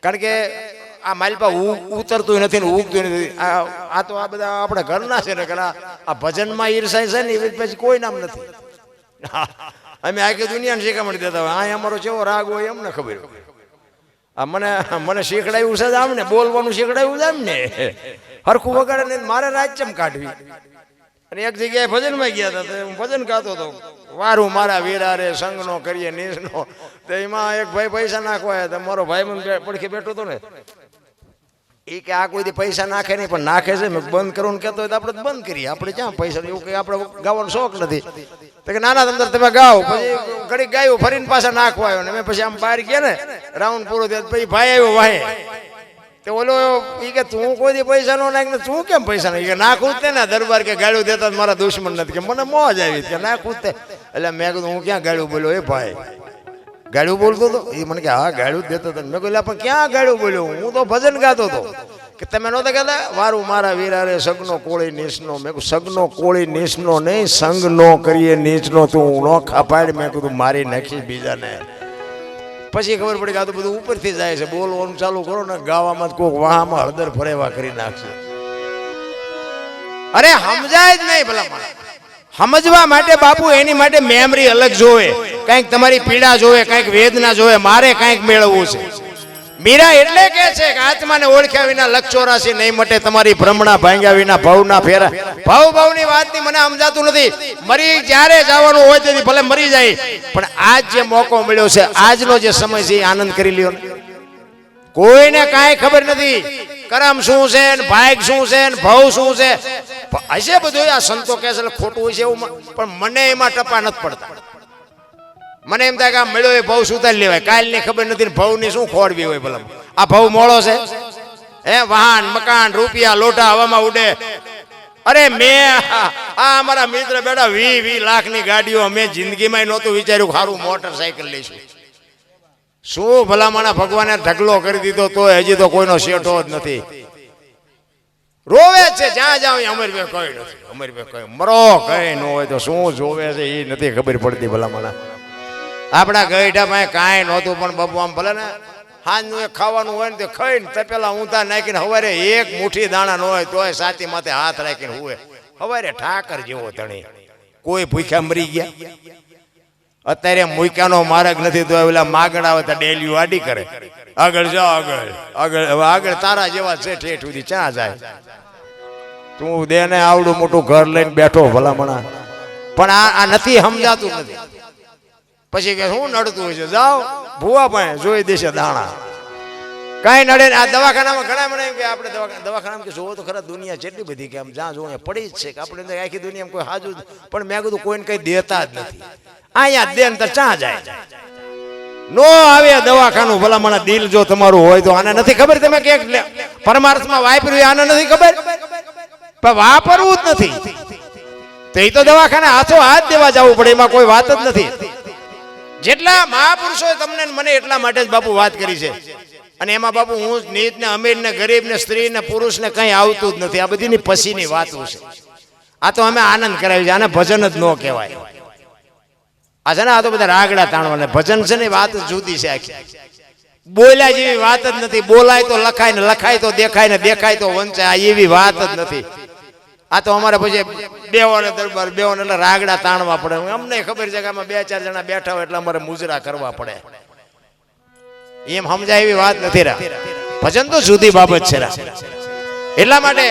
[SPEAKER 1] કારણ કે આ માલપા ઉતરતું નથી ને ઉગતું નથી. આ તો આ બધા આપણા ઘરના છે ને ઘણા આ ભજનમાં ઈર્ષાય છે ને પછી કોઈ નામ નથી. અમે આખી દુનિયાને શીખામણી દેતા હોય આ અમારો કેવો રાગ હોય એમને ખબર. આ મને શીખડાયું છે આમ ને બોલવાનું શીખડાયું છે આમ ને હરખું વગાડે ને મારે રાજચમ કાઢવી. અને એક જગ્યાએ ભજનમાં ગયા હતા તો હું ભજન ગાતો હતો વારું મારા વીરા રે સંગનો કરીએ નિસનો. તો એમાં એક ભાઈ પૈસા નાખવા તો મારો ભાઈ મને પડખે બેઠો હતો ને એ કે આ કોઈ પૈસા નાખે નહીં પણ નાખે છે. મેં બંધ કરવાનું કહેતો હોય તો આપણે બંધ કરીએ. આપણે ક્યાં પૈસા એવું કંઈ આપણે ગાવાનો શોખ નથી. તો કે નાના અંદર તમે ગાઓ. પછી ઘડીક ગાયું ફરીને પાછા નાખવા આવ્યો ને મેં પછી આમ બહાર ગયા ને રાઉન્ડ પૂરો થયો પછી ભાઈ આવ્યો વાહે તો ઓલો એ કે તું કોઈ પૈસા નો નાખ ને તું કેમ પૈસા નાખ કે નાખું જ ને દરબાર કે ગાળું દેતા મારા દુશ્મન નથી કે મને મોજ આવી કે નાખું જ. એટલે મેં કીધું હું ક્યાં ગાળું બોલ્યો એ ભાઈ ગાળું બોલતો હતો એ મને કે હા ગાળું જ દેતો હતો. મેં કહ્યું પણ ક્યાં ગાળું બોલ્યો હું તો ભજન ગાતો હતો કે તમે નહોતા કહેતા વારું મારા વીરા રે સગનો કોળી નીચનો. મેં કહ્યું સગનો કોળી નીચનો નહીં સંગ નો કરીએ નીચનો તું નો ખાપાડ. મેં કીધું મારી નાખી બીજાને. પછી ખબર પડી કે આ તો બધું ઉપરથી જાય છે. બોલવાનું ચાલુ કરો ને ગાવામાં કોઈક વાહમાં હળદર ફરેવા કરી નાખશે. અરે સમજાય જ નહીં ભલા. સમજવા માટે બાપુ એની માટે મેમરી અલગ જોવે. કંઈક તમારી પીડા જોવે કંઈક વેદના જોવે. મારે કંઈક મેળવવું છે. મીરા એટલે કે છે કે આત્માને ઓળખ્યા વિના લક્ષ 84 નહીં મટે. તમારી ભ્રમણા ભાંગ્યા વિના ભવના ફેરા. ભવની વાતની મને સમજાતું નથી. મરી જ્યારે જવાનું હોય તેથી ભલે મરી જાય પણ આજ જે મોકો મળ્યો છે આજનો જે સમય છે એ આનંદ કરી લ્યો. કોઈને કાંઈ ખબર નથી કરમ શું છે ને ભાગ શું છે ને ભવ શું છે. હશે બધું આ સંતો કહે છે ખોટું હોય છે એવું પણ મને એમાં ટપા નથી પડતા. મને એમ થાય કે આ મળ્યો એ ભાવ સુધારી લેવાય. કાલની ખબર નથી ને ભાવની શું ખોરવી હોય ભલા. આ ભાવ મોળો છે હે વાહન મકાન રૂપિયા લોટા હવામાં ઉડે. અરે મેં આ અમારા મિત્ર બેટા 20 લાખની ગાડીઓ મેં જિંદગીમાં નહોતું વિચાર્યું સારું મોટરસાયકલ લઈશું. શું ભલામણા ભગવાને ઢગલો કરી દીધો તો હજી તો કોઈનો શેઠો જ નથી. રોવે છે જ્યાં જાવ અમરભાઈ કઈ નથી. અમરભાઈ કઈ મરો કઈ ન હોય તો શું જોવે છે એ નથી ખબર પડતી ભલામણા. આપણા ગઈઢા પાસે કાંઈ નહોતું પણ બાબુ આમ ભલે ને હાજનું એ ખાવાનું હોય ને તે ખાઈને તપેલા ઊંધા નાખીને સવારે એક મુઠ્ઠી દાણા ન હોય તોય સાતી માથે હાથ રાખીને હુએ. સવારે ઠાકર જેવો ધણી. કોઈ ભૂખ્યા મરી ગયા. અત્યારે મૂક્યાનો માર્ગ નથી તો ઓલા માગણ આવે તો ડેલી વાડી કરે. આગળ જાઓ આગળ આગળ. હવે આગળ તારા જેવા છે ઠેઠ સુધી ક્યાં જાય. તું દેને આવડું મોટું ઘર લઈને બેઠો ભલામણા પણ આ નથી સમજાતું નથી. પછી કે શું નડતું હોય છે જાઓ ભૂવા પાસે જોઈ દેશે દાણા. કાંઈ નડે ને. આ દવાખાનામાં ઘણા મને એમ કે આપણે દવાખાનામાં કે જોવો તો ખરા દુનિયા જેટલી બધી કે આમ જ્યાં જોવો પડી જ છે કે આપણે આખી દુનિયામાં કોઈ હાજુ પણ મેં કીધું કોઈને કંઈ દેતા જ નથી. અહીંયા દે ને તો ચા જાય નો આવે દવાખાનું. ભલામણા દિલ જો તમારું હોય તો આને નથી ખબર તમે કે પરમાર્થમાં વાપર્યું આને નથી ખબર પણ વાપરવું જ નથી તો એ તો દવાખાને હાથો હાથ દેવા જવું પડે. એમાં કોઈ વાત જ નથી. જેટલા મહાપુરુષોએ તમને મને એટલા માટે જ બાપુ વાત કરી છે. અને એમાં બાપુ હું નીચ ને અમીર ને ગરીબ ને સ્ત્રી ને પુરુષ ને કઈ આવતું જ નથી. આ બધીની પછીની વાતો છે. આ તો અમે આનંદ કરાવી છે. આને ભજન જ ન કહેવાય. આ છે ને આ તો બધા રાગડા તાણવાના. ભજન છે ને વાત જુદી છે આખી. બોલ્યા જેવી વાત જ નથી. બોલાય તો લખાય ને લખાય તો દેખાય ને દેખાય તો વંચાય. આ એવી વાત જ નથી. આ તો અમારે પછી બેવાને દરબાર બેવાને એટલે રાગડા તાણવા પડે. અમને ખબર છે કે આમાં 2-4 જણા બેઠા હોય એટલે અમારે મુજરા કરવા પડે. એમ સમજાય એવી વાત નથી. ભજન તો જુદી બાબત છે. એટલા માટે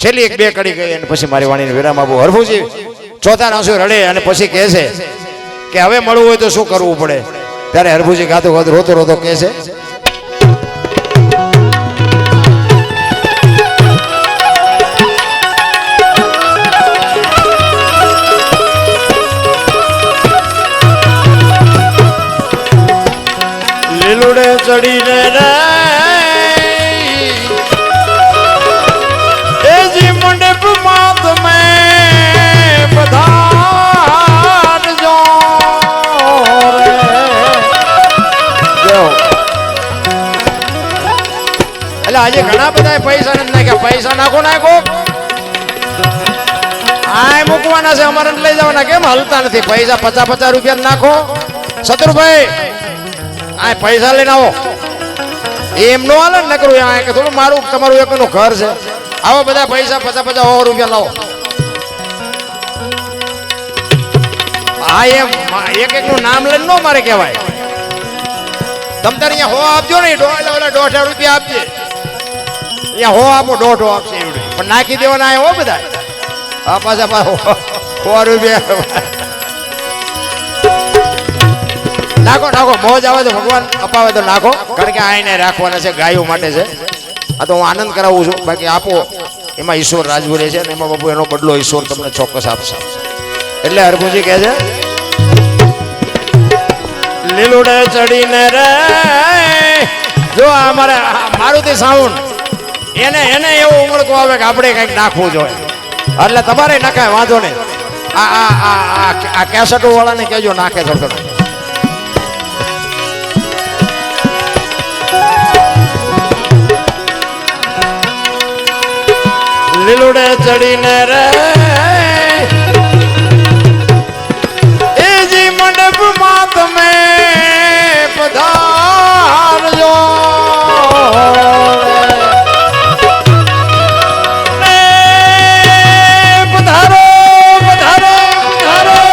[SPEAKER 1] છેલ્લી 1-2 કડી ગઈ અને પછી મારી વાણીને વિરામ આપું. હરફુજી ચોથા રાસુ રડે અને પછી કહે છે કે હવે મળવું હોય તો શું કરવું પડે. ત્યારે હરફુજી ગાતો ગાતો રોતો રોતો કહે છે લીલુડે ચડીને રે એ જી મંડપ માત મે પધાર જો રે જો. એટલે આજે ઘણા બધા પૈસા નથી નાખ્યા. પૈસા નાખો આ મૂકવાના છે. અમારે લઈ જવાના કેમ હલતા નથી. પૈસા 50 રૂપિયા નાખો. શત્રુભાઈ આ પૈસા લઈને આવો. એમ નો હાલે ને નકરું આ કે થોડું મારું તમારું એકનું ઘર છે આવા બધા પૈસા 50-50 રૂપિયા લાવો આ એમ એક એકનું નામ લઈને નો મારે કહેવાય તમ તારે અહીંયા હો આપજો ને $1.5 રૂપિયા આપજે અહીંયા હો આપો 1.5 આપશે એવડું પણ નાખી દેવાના હો બધા આ પાછા $100 નાખો નાખો મોજ આવે તો ભગવાન અપાવે તો નાખો કારણ કે આ એને રાખવાના છે ગાયો માટે છે આ તો હું આનંદ કરાવું છું બાકી આપો એમાં ઈશ્વર રાજવું રહે છે અને એમાં બાપુ એનો બદલો ઈશ્વર તમને ચોક્કસ આપશે એટલે હરભુજી કહે છે લીલુડે ચડીને રે જો અમારે મારુતિ સાઉન્ડ એને એવું ઉમળકું આવે કે આપણે કંઈક નાખવું જોઈએ એટલે તમારે નાખાય વાંધો નહીં આ કેસેટો વાળાને કહેજો નાખે થોડું લીલુડે ચડીને રે એજી મંડપમાં તમે પધારજો પધારો પધારો પધારો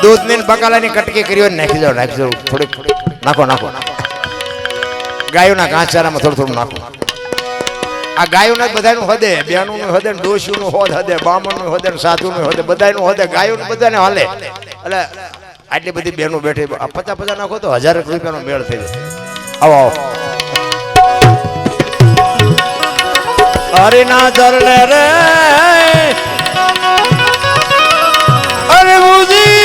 [SPEAKER 1] दूध ने बकाला ने कटके करियो नाखी जाओ थोड़ी नाखो नाखो गायो ना घासचारा में थोड़ું નાખો આ ગાયો ના બધાનું હદે બેનું નું હદે ડોશીનું નું હોદ હદે બામણ નું હદે સાધુ નું હદે બધાનું હદે ગાયો બધાને હાલે એટલે આટલી બધી બેનો બેઠી 50-50 નાખો તો 1000 રૂપિયાનો મેળ થઈ જશે આવો અરે ના ધરલે રે અરે બુજી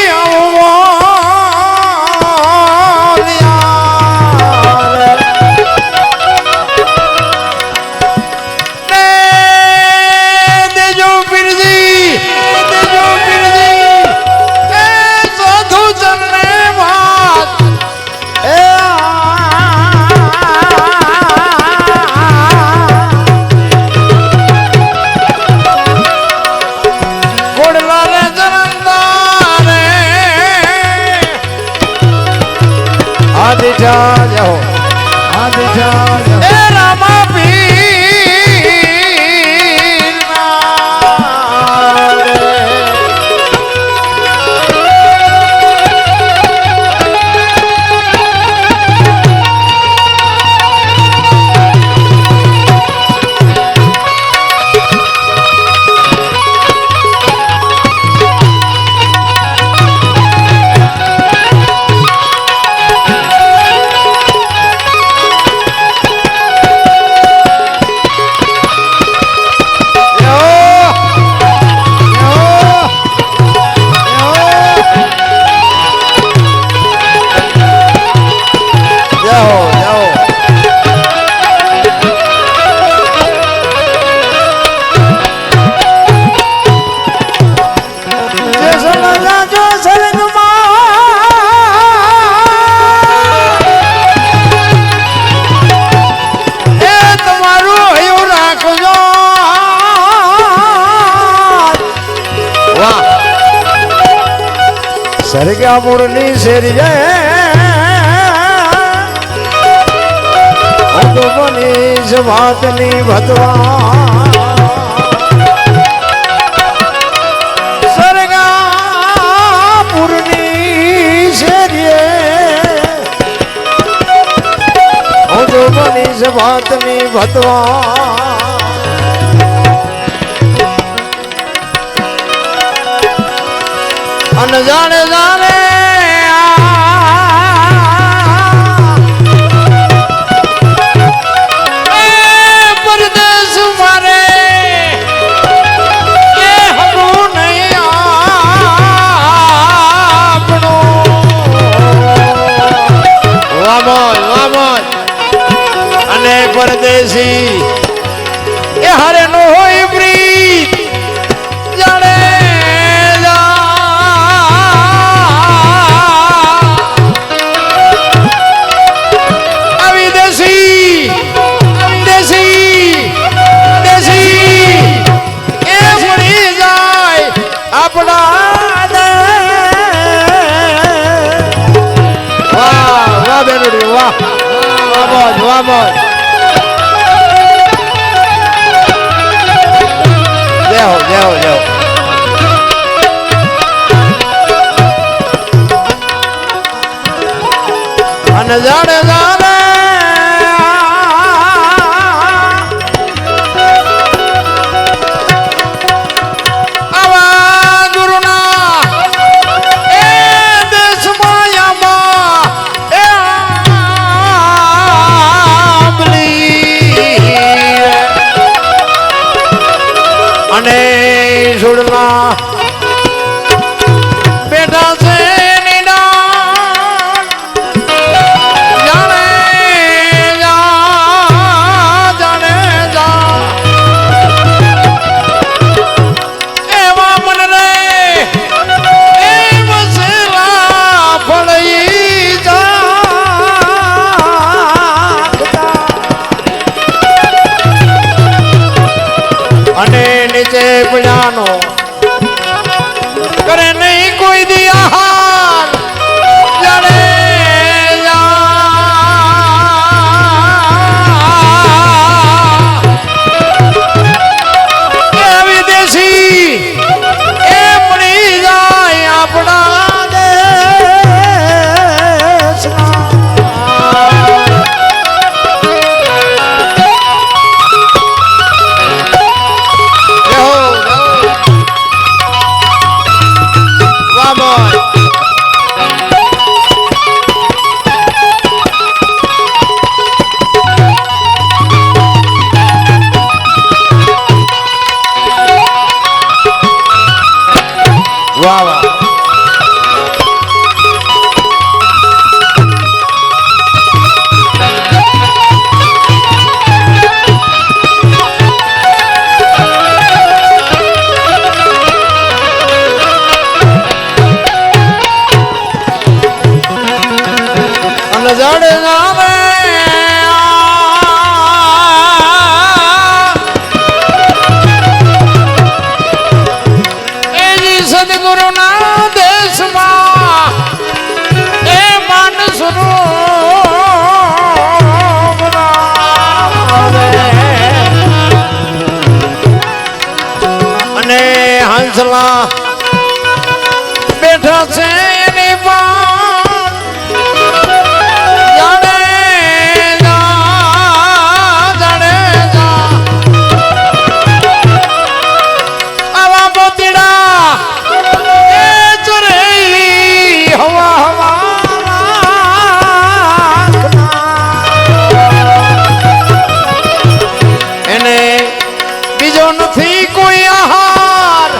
[SPEAKER 1] सरगा मुरली शेर વાતની ભતવા સરગાપુરની શેરીએ હું જો બનીશ વાતની ભતવા અને જાણે જાણે પરદેશ મારે એ હમું નહીં આપણો વામન અને પરદેશી એ હરે નો હોય પ્રીત જાણે અને જાણે જાણે આવા ગુરુના એ દેશ માયામાં એ આંબલી અને સુડલા બેઠા છે અને નીચે પજાનો કરે નહીં કોઈ દી આહાર જાણે વિદેશી એ પડી જાય આપણા દેશમાં વાહ વાહ અને જાણે નામે સદગુરુના દેશમાં એ માનસનો અને હંસલા બેઠા છે એની પણ જાણે જાણે આવા મોતીડા એને બીજો નથી કોઈ આહાર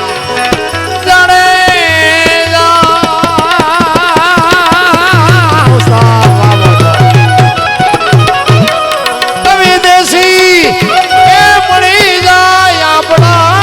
[SPEAKER 1] જાણે વિદેશી એ પડી જાય આપણા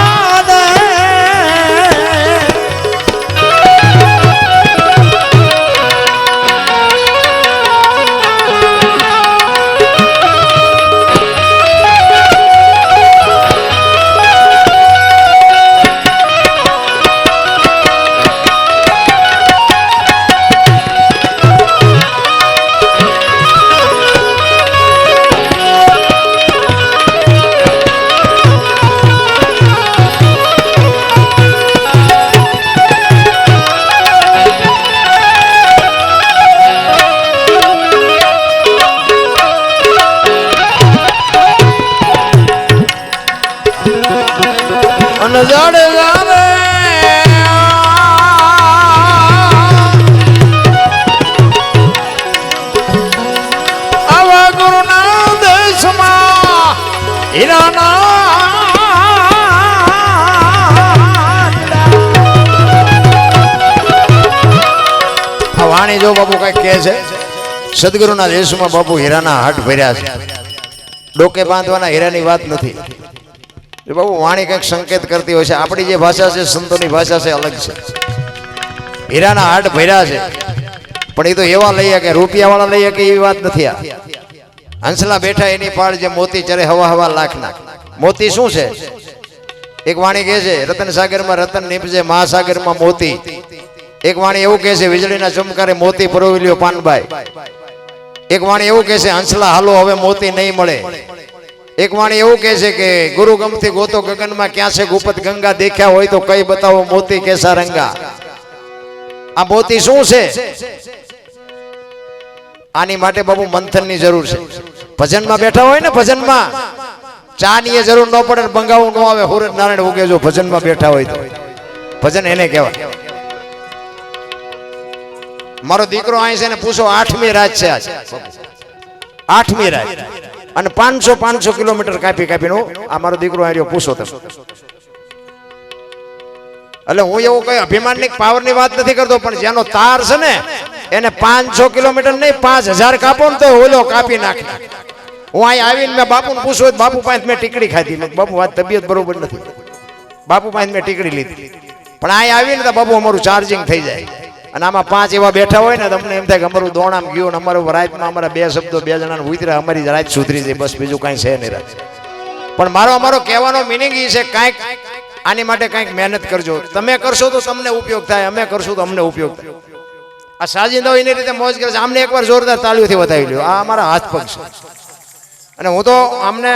[SPEAKER 1] મન જડે જાવે આવા ગુરુના દેશમાં હીરાના વાણી જો બાપુ કઈક કહે છે સદગુરુના દેશમાં બાપુ હીરાના હાટ ભર્યા છે ડોકે બાંધવાના હીરાની વાત નથી બાબુ વાણી કઈક સંકેત કરતી હોય છે આપણી જે ભાષા છે સંતોની ભાષા છે અલગ છે હીરાના હાટ ભર્યા છે પણ એ તો એવા લઈએ કે રૂપિયા વાળા લઈએ કે એવી વાત નથી આ હંસલા બેઠા એની પાડ જે મોતી ચરે હવા હવા લાખના મોતી શું છે એક વાણી કહે છે રતન સાગરમાં રતન નીપજે મહાસાગરમાં મોતી એક વાણી એવું કહે છે વીજળીના ચમકારે મોતી પરોવી લ્યો પાનભાઈ એક વાણી એવું કહે છે હંસલા હાલો હવે મોતી નહીં મળે એક વાણી એવું કહે છે કે ગુરુ ગમથી ગોતો ગગનમાં ક્યાં છે ગુપત ગંગા દેખ્યા હોય તો કઈ બતાવો મોતી કેસા રંગા આ મોતી શું છે આની માટે બાબુ મંથનની જરૂર છે ભજનમાં બેઠા હોય ને ભજનમાં ચા ની જરૂર ન પડે બંગાવું ન આવે હુરત નારાયણ ઉગે જો ભજનમાં બેઠા હોય તો ભજન એને કહેવાય મારો દીકરો અહીં છે ને પૂછો 8મી રાત છે આજ 8મી રાત અને 500 કિલોમીટર કાપીને આ મારો દીકરો આવ્યો પૂછો તમે એટલે હું એવું કઈ અભિમાનની પાવરની વાત નથી કરતો પણ જેનો તાર છે ને એને 500 કિલોમીટર નહીં 5000 કાપો ને તો ઓલો કાપી નાખે હું અહીં આવીને મેં બાપુને પૂછ્યું બાપુ પાસે મેં ટીકડી ખાધી બાપુ વાત તબિયત બરોબર નથી બાપુ પાસે મેં ટીકડી લીધી પણ અહીં આવીને તો બાપુ અમારું ચાર્જિંગ થઈ જાય અને આમાં 5 એવા બેઠા હોય ને તમને એમ થાય કે અમારું દોણામ ગયું ને અમારું રાતમાં અમારા 2 શબ્દો 2 જણાને ઉતરે અમારી રાત સુધરી જાય બસ બીજું કાંઈ છે નહીં રાત પણ અમારો કહેવાનો મિનિંગ એ છે કાંઈક આની માટે કાંઈક મહેનત કરજો તમે કરશો તો તમને ઉપયોગ થાય અમે કરશું તો અમને ઉપયોગ થાય આ સાજિંદાઓ એની રીતે મોજ કરે છે આમને એકવાર જોરદાર તાળીઓથી વધાવી લ્યો આ અમારા હાથ પગ છે અને હું તો આમને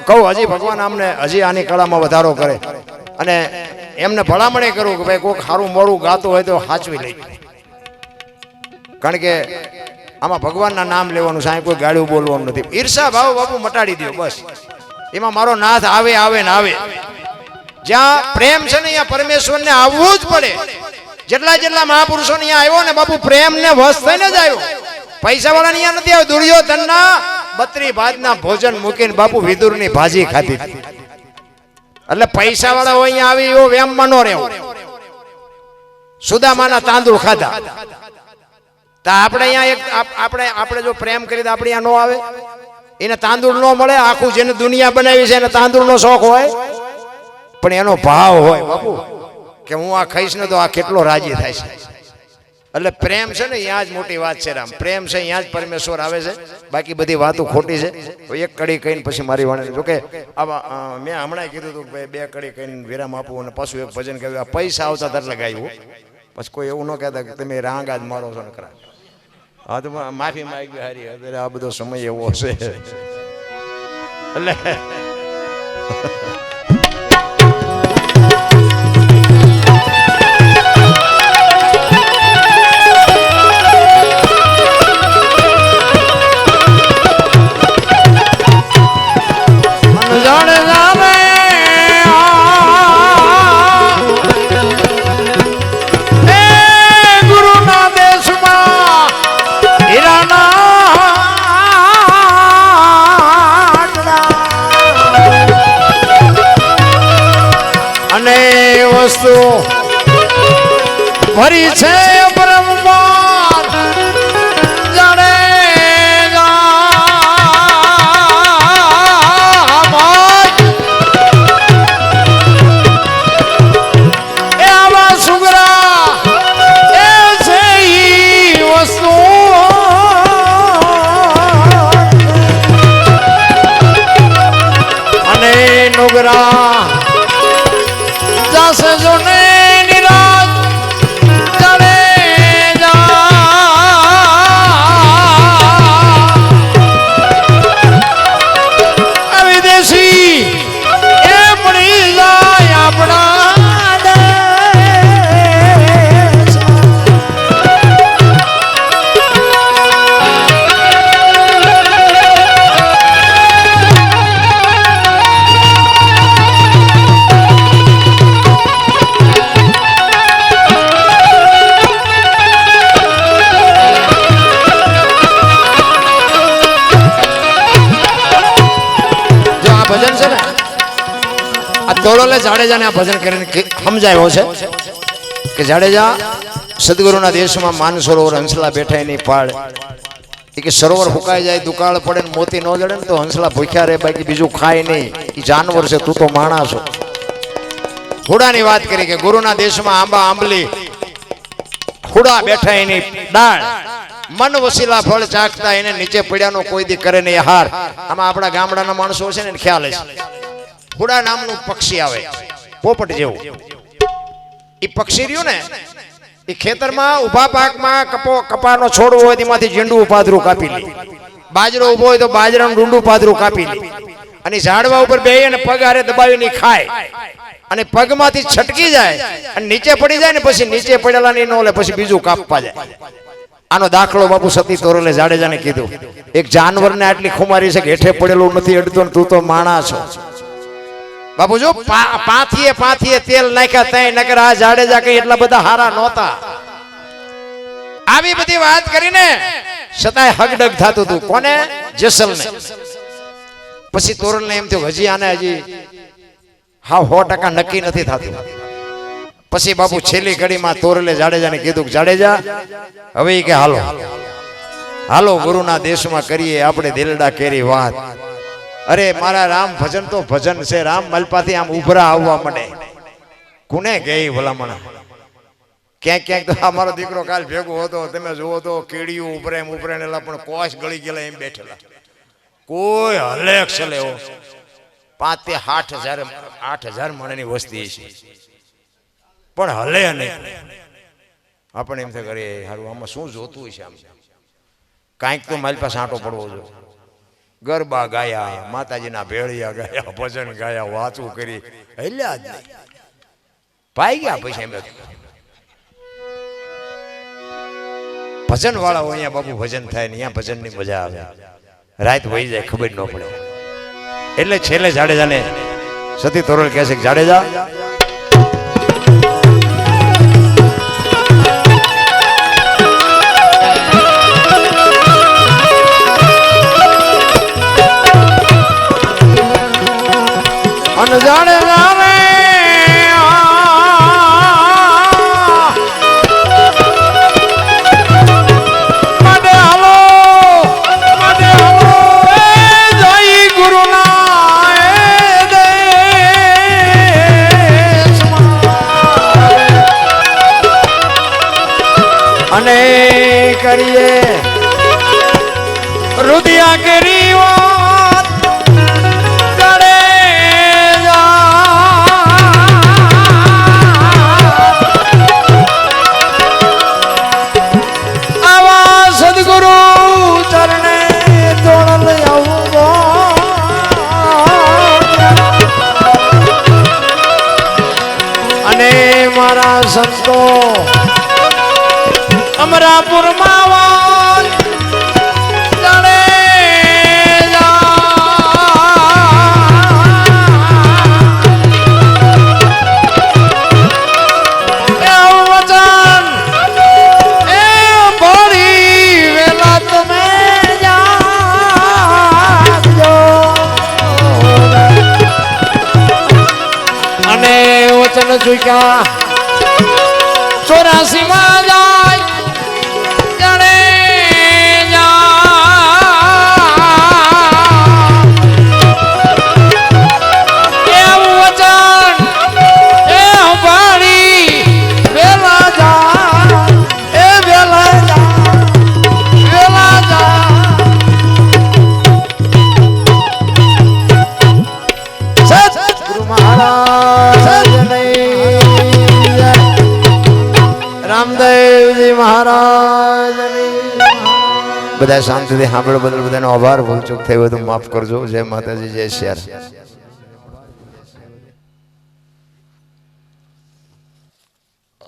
[SPEAKER 1] કહું હજી ભગવાન આમને હજી આની કળામાં વધારો કરે અને એમને ભલામણે કરું કે ભાઈ કોઈક સારું મોડું ગાતું હોય તો સાચવી લઈ કારણ કે આમાં ભગવાનના નામ લેવાનું છે કોઈ ગાળું બોલવાનું નથી ઈર્ષા ભાવ બાપુ મટાડી દો બસ એમાં મારો નાથ આવે ને આવે જ્યાં પ્રેમ છે ને અહીંયા પરમેશ્વરને આવવું જ પડે જેટલા મહાપુરુષો અહીંયા આવ્યો ને બાપુ પ્રેમ ને વશ થઈને જ આવ્યો પૈસા વાળા અહીંયા નથી આવ્યો દુર્યોધનના 32 ભાતના ભોજન મૂકીને બાપુ વિદુરની ભાજી ખાધી એટલે પૈસા વાળા હોય અહીંયા આવી એવો વેમમાં ન રહેવો સુદામાના તાંદુળ ખાધા તો આપણે અહીંયા આપણે જો પ્રેમ કરી તો આપણે અહીંયા ન આવે એને તાંદુળ ન મળે આખું જેને દુનિયા બનાવી છે એને તાંદુળનો શોખ હોય પણ એનો ભાવ હોય બાપુ કે હું આ ખાઈશ ને તો આ કેટલો રાજી થાય છે એટલે પ્રેમ છે ને અહીંયા જ મોટી વાત છે રામ પ્રેમ છે અહીંયા જ પરમેશ્વર આવે છે બાકી બધી વાતો ખોટી છે એક કડી કહીને પછી મારી વાણી જોકે મેં હમણાં કીધું હતું કે 2 કડી કહીને વિરામ આપું અને પાછું એક ભજન કહ્યું પૈસા આવતા ત્યારે લગાવ્યું પછી કોઈ એવું ન કહેતા કે તમે રાંગા જ મારો છો ને ખરા હા તો માફી માંગી હારી હવે આ બધો સમય એવો છે એટલે ભરી છે બ્રહ્માંડ જાણે એ આવા સુગરા એ છે ઈ વસ્તુ અને નુગરા જાસે જોને આ તોરલે જાડેજાને આ ભજન કરીને સમજાવ્યો છે કે જાડેજા સદગુરુના દેશમાં માનસરોવર હંસલા બેઠા એની પાળ એ કે સરોવર ફૂંકાઈ જાય દુકાળ પડે ને મોતી ન જડે ને તો હંસલા ભૂખ્યા રહે બાકી બીજું ખાય નહીં એ જાનવર છે તું તો માણસ છો હુડાની વાત કરી કે ગુરુના દેશમાં આંબા આંબલી હુડા બેઠા એની ડાળ મન વસીલા ફળ ચાખતા એને નીચે પડ્યાનો કોઈ દી કરે નહીં હાર આમાં આપણા ગામડાના માણસો છે ને ખ્યાલ હશે હુડા નામનું પક્ષી આવે પોપટ જેવું એ પક્ષી રહ્યું ને એ ખેતરમાં ઉભા પાકમાં કપાનો છોડવો હોય તેમાંથી ઝીંડું પાદરું કાપી લે બાજરો ઉભો હોય તો બાજરાનું ડુંડું પાદરું કાપી લે અને ઝાડવા ઉપર બેહી અને પગ હારે દબાવીને ખાય અને પગમાંથી છટકી જાય અને નીચે પડી જાય ને પછી નીચે પડેલા નહીં નો લે પછી બીજું કાપવા જાય આનો દાખલો બાપુ સતી તોરલે જાડેજાને કીધું એક જાનવરને આટલી ખુમારી છે કે હેઠે પડેલું નથી અડતો ને તું તો માણા છો બાપુ જો પાથીએ તેલ નાખ્યા તઈ નકર આ જાડેજા કઈ એટલા બધા હારા નહોતા આવી બધી વાત કરીને છતાંય હગડગ થાતું હતું કોને જેસલને પછી તોરલને એમ થયું હજી આને હજી હા 100% નક્કી નથી થતું પછી બાપુ છેલ્લી ઘડીમાં તોરલે જાડેજાને કીધું કે જાડેજા હવે કે હાલો ગુરુના દેશમાં કરીએ આપણે દિલડા કેરી વાત અરે મારા રામ ભજન તો ભજન છે રામ મલપાથી આમ ઉભરા આવવા માંડે કોને ગઈ ભલામણ ક્યાંક ક્યાંક તો અમારો દીકરો કાલ ભેગો હતો તમે જુઓ તો કેડીયું ઉભરે એમ ઉભરેલા પણ કોશ ગળી ગયેલા એમ બેઠેલા કોઈ હલેક છે એવો 5 થી 8,000 માણસની વસ્તી છે પણ હલે નહીં આપણે એમ થાય કરે હારું આમાં શું જોતું છે આમ કાંઈક તો મારી પાસે આંટો પડવો જોઈએ ગરબા ગાયા માતાજીના ભેળિયા ગાયા ભજન ગાયા વાંચવું કરી હલ્યા જ નહીં પાઈ ગયા પૈસા એમ ભજન વાળા હોય અહીંયા બાપુ ભજન થાય ને અહીંયા ભજનની મજા આવે રાત વહી જાય ખબર ન પડે એટલે છેલ્લે જાડેજાને સતી તોરલ કહે છે કે જાડેજા જાણે જાણે માટે હાલો જય ગુરુના અને કરીએ રુદિયા કરી વાત સંતો અમરાપુર માં જાણે વચન એ ભરી વેલા તમે જાજો અને વચન ચૂક્યા 84 માં જાય જાણે એવું વચન એ ભાડી વેલા જા એ વેલા જા સતગુરુ મહારાજ રામદેવજી મહારાજ બધા શાંતિથી સાંભળો બદલ બધાનો આભાર ભૂલ ચૂક થઈ હોય તો માફ કરજો જય માતાજી જય શ્રી